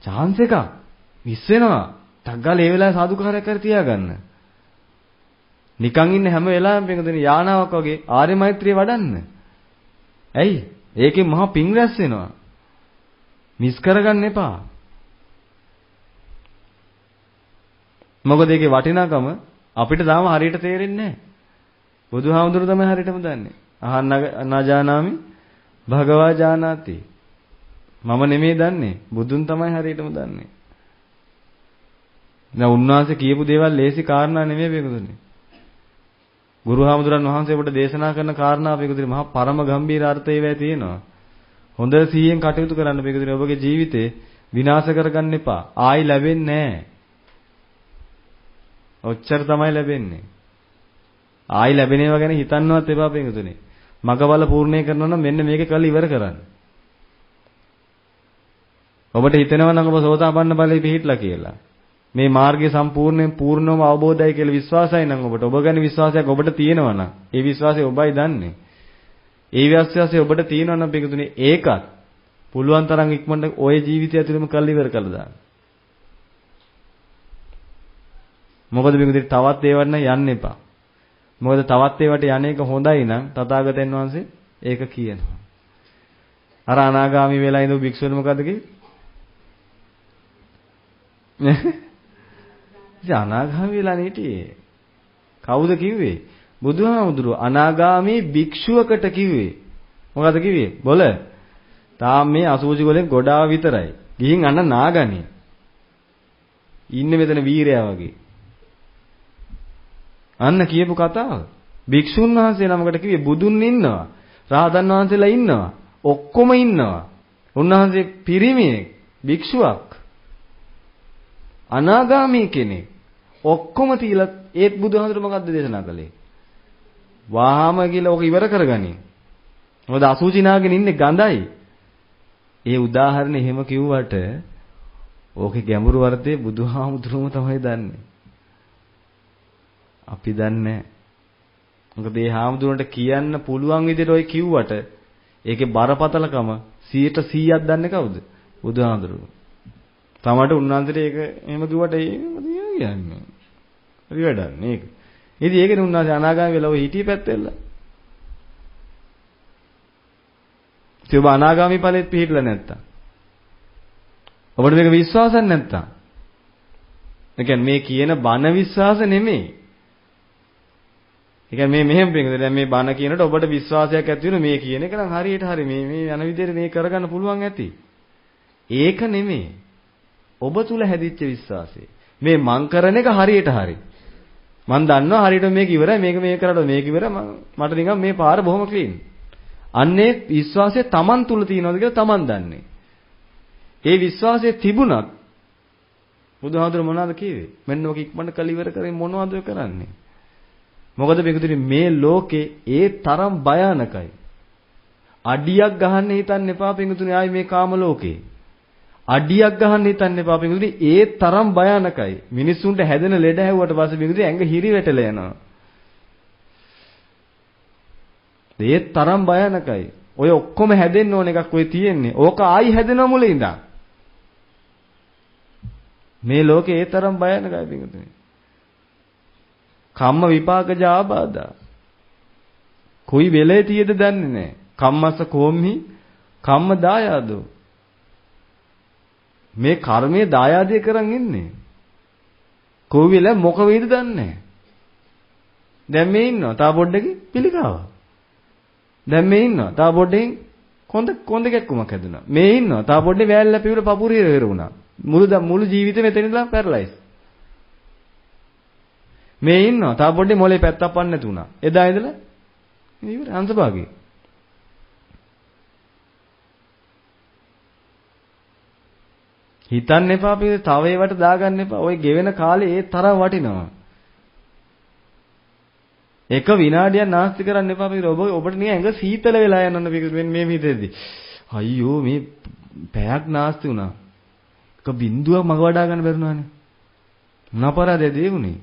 chance එකක් මිස් වෙනවා. ටක් ගාලා ඒ වෙලාවේ සාදුකාරයක් හරි තියාගන්න. නිකන් ඉන්න හැම වෙලාවෙම වෙන්ගතුනේ යානාවක් වගේ ආර්ය මෛත්‍රිය වඩන්න. ඇයි? ඒකෙන් මහා පිං රැස් වෙනවා. මිස් කරගන්න එපා. මොකද ඒකේ වටිනාකම අපිට තාම හරියට තේරෙන්නේ නැහැ. බුදුහාමුදුරු තමයි හරියටම දන්නේ. අහන්න නජානාමි භගවා ජානාති. මම නෙමෙයි දන්නේ. බුදුන් තමයි හරියටම දන්නේ. දැන් උන්වහන්සේ කියපු දේවල් ලේසි කාරණා නෙමෙයි මේකදුනේ. ගුරුහාමුදුරන් වහන්සේ අපට දේශනා කරන කාරණා මේකදුනේ මහා පරම ගම්භීර අර්ථය ඒවැය තියෙනවා. හොඳ සිහියෙන් කටයුතු කරන්න මේකදුනේ ඔබගේ ජීවිතේ විනාශ කරගන්න එපා. ආයි ලැබෙන්නේ නැහැ. ඔච්චර තමයි ලැබෙන්නේ. ආයි ලැබෙන ඒවා ගැන හිතන්නවත් එපා පිටුතුනේ. මගබල පූර්ණේ කරනවා නම් මෙන්න මේක කළ ඉවර කරන්න. ඔබට හිතෙනවා නම් ඔබ සෝතාපන්න ඵලෙ පිහිටලා කියලා. මේ මාර්ගය සම්පූර්ණයෙන් පූර්ණවම අවබෝධයි කියලා විශ්වාසයි නම් ඔබට ඔබ ගැන විශ්වාසයක් ඔබට තියෙනවා නම් ඒ විශ්වාසය ඔබයි දන්නේ. ඒ විශ්වාසය ඔබට තියෙනවා නම් පිටුතුනේ ඒකත් පුළුවන් තරම් ඉක්මනට ওই ජීවිතය ඇතුළෙම කළ ඉවර කළා දාන්න. මොකද මේකෙදි තවත් ඒවට යන්න එපා. මොකද තවත් ඒවට යන්නේක හොඳයි නම් තථාගතයන් වහන්සේ ඒක කියනවා. අර අනාගාමි වෙලා ඉඳපු භික්ෂුවනේ මොකද කිව්වේ? අනාගාමි වෙලා නීටියේ. කවුද කිව්වේ? බුදුහාමුදුරුව අනාගාමි භික්ෂුවකට කිව්වේ. මොකද කිව්වේ? බොල. තාම මේ අසූචි වලින් ගොඩාව විතරයි. ගිහින් අන්න නාගනි. ඉන්නේ මෙතන වීරයා වගේ. අන්න කියපු කතාව. භික්ෂුන් වහන්සේ නමකට කිව්වේ බුදුන් ඉන්නවා. රහතන් වහන්සේලා ඉන්නවා. ඔක්කොම ඉන්නවා. උන්වහන්සේ පිරිමියෙක්, භික්ෂුවක්. අනාගාමී කෙනෙක්. ඔක්කොම තියලා ඒත් බුදුහාමුදුරුවෝ මොකද්ද දේශනා කළේ? වහාම කියලා ඔක ඉවර කරගනි. මොකද අසුචි නාගෙන ඉන්නේ ගඳයි. ඒ උදාහරණේ එහෙම කිව්වට ඕකේ ගැඹුරු අර්ථය බුදුහාමුදුරුවෝම තමයි දන්නේ. අපි දන්නේ. මොකද මේ හාමුදුරන්ට කියන්න පුළුවන් විදිහට ඔය කිව්වට ඒකේ බරපතලකම 100%ක් දන්නේ කවුද? බුදුහාමුදුරුවෝ. තමට උන්වහන්සේට ඒක එහෙම කිව්වට එහෙම කියන්නේ. හරි වැඩක් නේද? ඉතින් ඒකනේ උන්වහන්සේ අනාගාමී වෙලා ඔය හිටියේ පැත්තෙල්ල. ඔබ අනාගාමී ඵලෙත් පිළිහිట్లా නැත්තම්. ඔබට මේක විශ්වාසයක් නැත්තම්. ඒ කියන්නේ මේ කියන බණ විශ්වාස නෙමෙයි. ඒ කියන්නේ මේ මෙහෙම පිළිගන්න. දැන් මේ බණ කියනකොට ඔබට විශ්වාසයක් ඇති වෙන මේ කියන එක නම් හරියට හරි මේ යන විදිහට මේ කරගන්න පුළුවන් ඇති. ඒක නෙමෙයි. ඔබ තුල හැදිච්ච විශ්වාසය. මේ මං කරන එක හරියට හරි. මං දන්නවා හරියට මේක ඉවරයි මේක කරලා මේක ඉවරයි මට නිකන් මේ පාර බොහොම ක්ලීන්. අන්නේ විශ්වාසය Taman තුල තියෙනවද කියලා Taman දන්නේ. ඒ විශ්වාසය තිබුණත් බුදුහාමුදුර මොනවද කිව්වේ? මෙන්න ඔක ඉක්මනට කළ ඉවර කරේ මොනවද කරන්නේ? මොකද මේකෙදි මේ ලෝකේ ඒ තරම් භයානකයි. අඩියක් ගහන්න හිතන්න එපා පිංගුතුනි ආයි මේ කාම ලෝකේ. අඩියක් ගහන්න හිතන්න එපා පිංගුතුනි ඒ තරම් භයානකයි. මිනිස්සුන්ට හැදෙන ලෙඩ හැවුවට පස්සේ පිංගුතුනි ඇඟ හිරි වැටලා යනවා. ඒ තරම් භයානකයි. ඔය ඔක්කොම හැදෙන්න ඕන එකක් ඔය තියෙන්නේ. ඕක ආයි හැදෙනවා මුලින් ඉඳන්. මේ ලෝකේ ඒ තරම් භයානකයි පිංගුතුනි. කම්ම විපාකජ ආබාධා. කොයි වෙලේ තියද දන්නේ නැහැ. කම්මස්ස කෝම්හි කම්ම දායාදෝ. මේ කර්මයේ දායාදේ කරන් ඉන්නේ. කොයි වෙලේ මොක වේද දන්නේ නැහැ. දැන් මේ ඉන්නවා. තා පොඩ්ඩකින් පිළිකාව. දැන් මේ ඉන්නවා. තා පොඩ්ඩකින් කොන්ද කැක්කුමක් හැදුනා. මේ ඉන්නවා. තා පොඩ්ඩේ වැල්ලා පිවුල පපුරිය වෙරුණා. මුළු ජීවිතේ මෙතන ඉඳලා පැරලයිස්. මේ ඉන්නවා. තා පොඩ්ඩේ මොලේ පැත්තක් පන්න නැති වුණා. එදා ඉඳලා ඉවර අංශභාගී. හිතන්න එපා අපි තව ඒවට දාගන්න එපා. ওই ගෙවෙන කාලේ ඒ තරම් වටිනවා. එක විනාඩියක් නාස්ති කරන්න එපා අපි ඔබට නිකන් ඇඟ සීතල වෙලා යනවා මේ විදිහේදී. අයියෝ මේ පැයක් නාස්ති වුණා. එක බින්දුවක් මග වඩා ගන්න බැරුණානේ. මොන අපරාධයද ඒ වුනේ?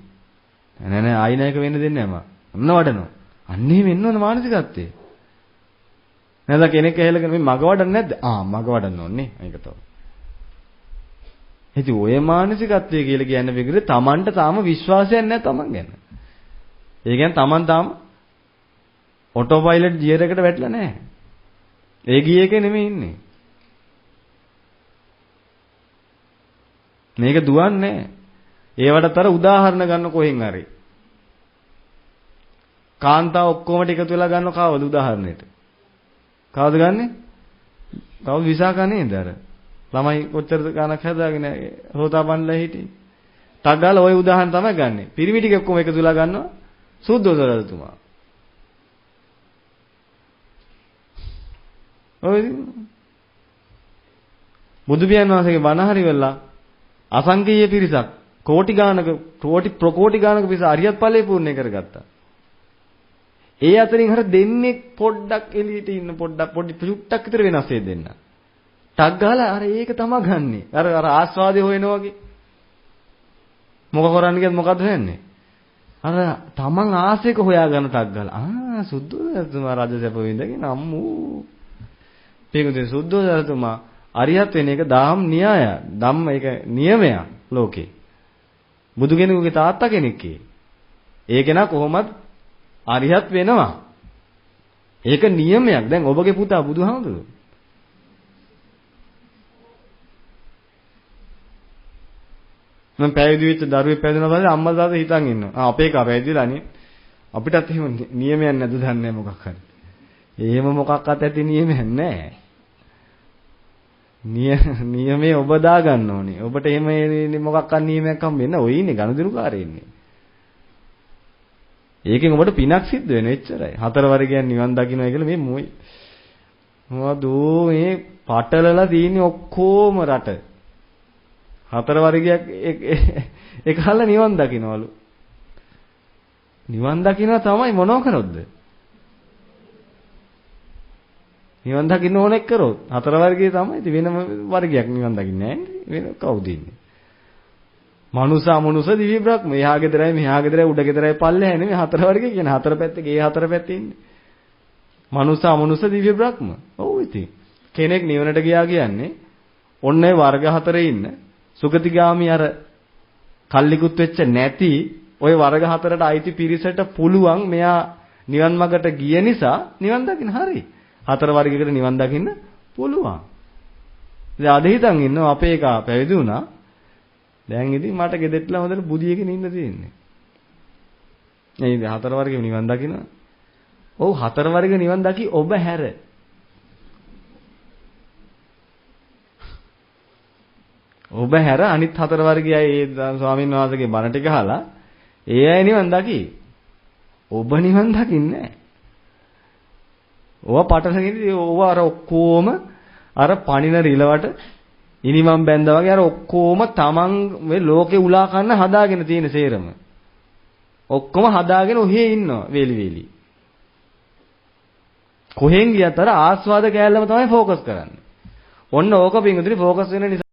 නෑ ආයිනයක වෙන්න දෙන්නේ නැහැ මම. අන්න වඩනවා. අන්න එහෙම එන්න ඕන මානසිකත්වයේ. නැද කෙනෙක් ඇහෙලගෙන මේ මග වඩන්නේ නැද්ද? මග වඩන්න ඕනේ. මේක තමයි. ඉතින් ඔය මානසිකත්වය කියලා කියන්නේ විග්‍රහ තමන්ට තාම විශ්වාසයක් නැහැ තමන් ගැන. ඒ කියන්නේ තමන් තාම ඔටෝ පයිලට් ගියර් එකට වැටලා නැහැ. ඒ ගිය එකේ නෙමෙයි ඉන්නේ. මේක දුවන්නේ. ඒවටතර උදාහරණ ගන්න කොහෙන් හරි. කාන්තාව ඔක්කොම ටික එකතු වෙලා ගන්නව කවද උදාහරණයට? කවද ගන්නෙ? කවුද විසාකා නේද අර? ළමයි කොච්චර ගණක් හදාගෙන හොතාපන්ලා හිටියේ. ටක් ගාලා ওই උදාහරණ තමයි ගන්නෙ. පිරිමි ටික ඔක්කොම එකතු වෙලා ගන්නවා සුද්ධෝදන රජතුමා. ඔය බුදු පියාණන් වහන්සේගේ බණ හරි වෙලා අසංකේය පිරිසක් කෝටි ගානක පිරිස අරියත් ඵලයේ පූර්ණේ කරගත්තා. ඒ අතරින් හර දෙන්නේ පොඩ්ඩක් එළියට ඉන්න පොඩි චුට්ටක් විතර වෙනස් දෙන්න. ටක් ගාලා අර ඒක තමයි ගන්නෙ. අර ආස්වාදේ හොයනවා වගේ. මොක කරන්නේ කියත් මොකද්ද වෙන්නේ? අර තමන් ආසයක හොයාගන්න ටක් ගාලා. සුද්ධෝදනතුමා රජ සැප විඳගෙන අම්මෝ. මේකද සුද්ධෝදනතුමා අරියත් වෙන එක ධම්ම න්‍යාය. ධම්ම ඒක නියමයක් ලෝකේ. බුදු කෙනෙකුගේ තාත්තා කෙනෙක්ගේ. ඒක නා කොහොමද අරිහත් වෙනවා. ඒක නියමයක්. දැන් ඔබගේ පුතා බුදුහාමුදුරුවෝ. මම පැවිදි වෙච්ච දරුවෙක් පැවිදුණා පස්සේ අම්මා තාත්තා හිතන් ඉන්නවා. අපේ කා පැවිදිලානේ. අපිටත් එහෙම නියමයක් නැද්ද දන්නේ මොකක් හරි. එහෙම මොකක්වත් ඇති නියමයක් නැහැ. නියමේ ඔබ දා ගන්න ඕනේ. ඔබට එහෙම මොකක්වත් නියමයක් හම්බෙන්නේ නැහැ. ඔය ඉන්නේ ගනුදෙනුකාරයෙ ඉන්නේ. ඒකෙන් ඔබට පිනක් සිද්ධ වෙන එච්චරයි. 4 වර්ගයන් නිවන් දකින්නයි කියලා මේ මොයි. මොකද මේ පටලලා තියෙන්නේ ඔක්කොම රට. 4 වර්ගයක් එකහල නිවන් දකින්නවලු. නිවන් දකින්න තමයි මොනව කරොත්ද? නිවන් දකින්න ඕනෙක් කරොත් 4 වර්ගයේ තමයි. ඉතින් වෙන වර්ගයක් නිවන් දකින්නේ නැහැ. වෙන කවුද ඉන්නේ? මනුස අමනුස දිව්‍ය බ්‍රහ්ම. එහා ගෙදරයි මෙහා ගෙදරයි උඩ ගෙදරයි පල්ලෙහා නෙමෙයි 4 වර්ගය කියන 4 පැත්තේ ගේ 4 පැත්තේ ඉන්නේ. මනුස අමනුස දිව්‍ය බ්‍රහ්ම. ඔව් ඉතින් කෙනෙක් නිවනට ගියා කියන්නේ ඔන්න ඒ වර්ග 4 ඉන්න සුගතිගාමි අර කල්ලිකුත් වෙච්ච නැති ওই වර්ග 4ට අයිති පිරිසට පුළුවන් මෙයා නිවන් මාර්ගට ගිය නිසා නිවන් දකින්න හරි. 4 වර්ගයකට නිවන් දකින්න පුළුවන්. ඉතින් අද හිතන් ඉන්නවා අපේ එක පැවිදි වුණා. දැන් ඉතින් මට ගෙදෙට්ටලා හොඳට බුදියකින් ඉන්න තියෙන්නේ. ඒ ඉතින් 4 වර්ගෙම නිවන් දකින්න. ඔව් 4 වර්ග නිවන් දකි ඔබ හැර. ඔබ හැර අනිත් 4 වර්ගයයි ඒ ස්වාමීන් වහන්සේගේ බණ ටික අහලා ඒ අය නිවන් දකි. ඔබ නිවන් දකින්නේ නැහැ. ඔව පටලගෙන ඔව අර ඔක්කොම අර පණින රිලවට ඉනිමම් බැඳා වගේ අර ඔක්කොම තමන් මේ ලෝකේ උලා කන්න හදාගෙන තියෙන සේරම. ඔක්කොම හදාගෙන ඔහේ ඉන්නවා වේලි වේලි. කොහෙන් ගියත් අර ආස්වාද කෑල්ලම තමයි ફોකස් කරන්නේ. ඔන්න ඕක පිංගුතුනි ફોකස් වෙන නිසා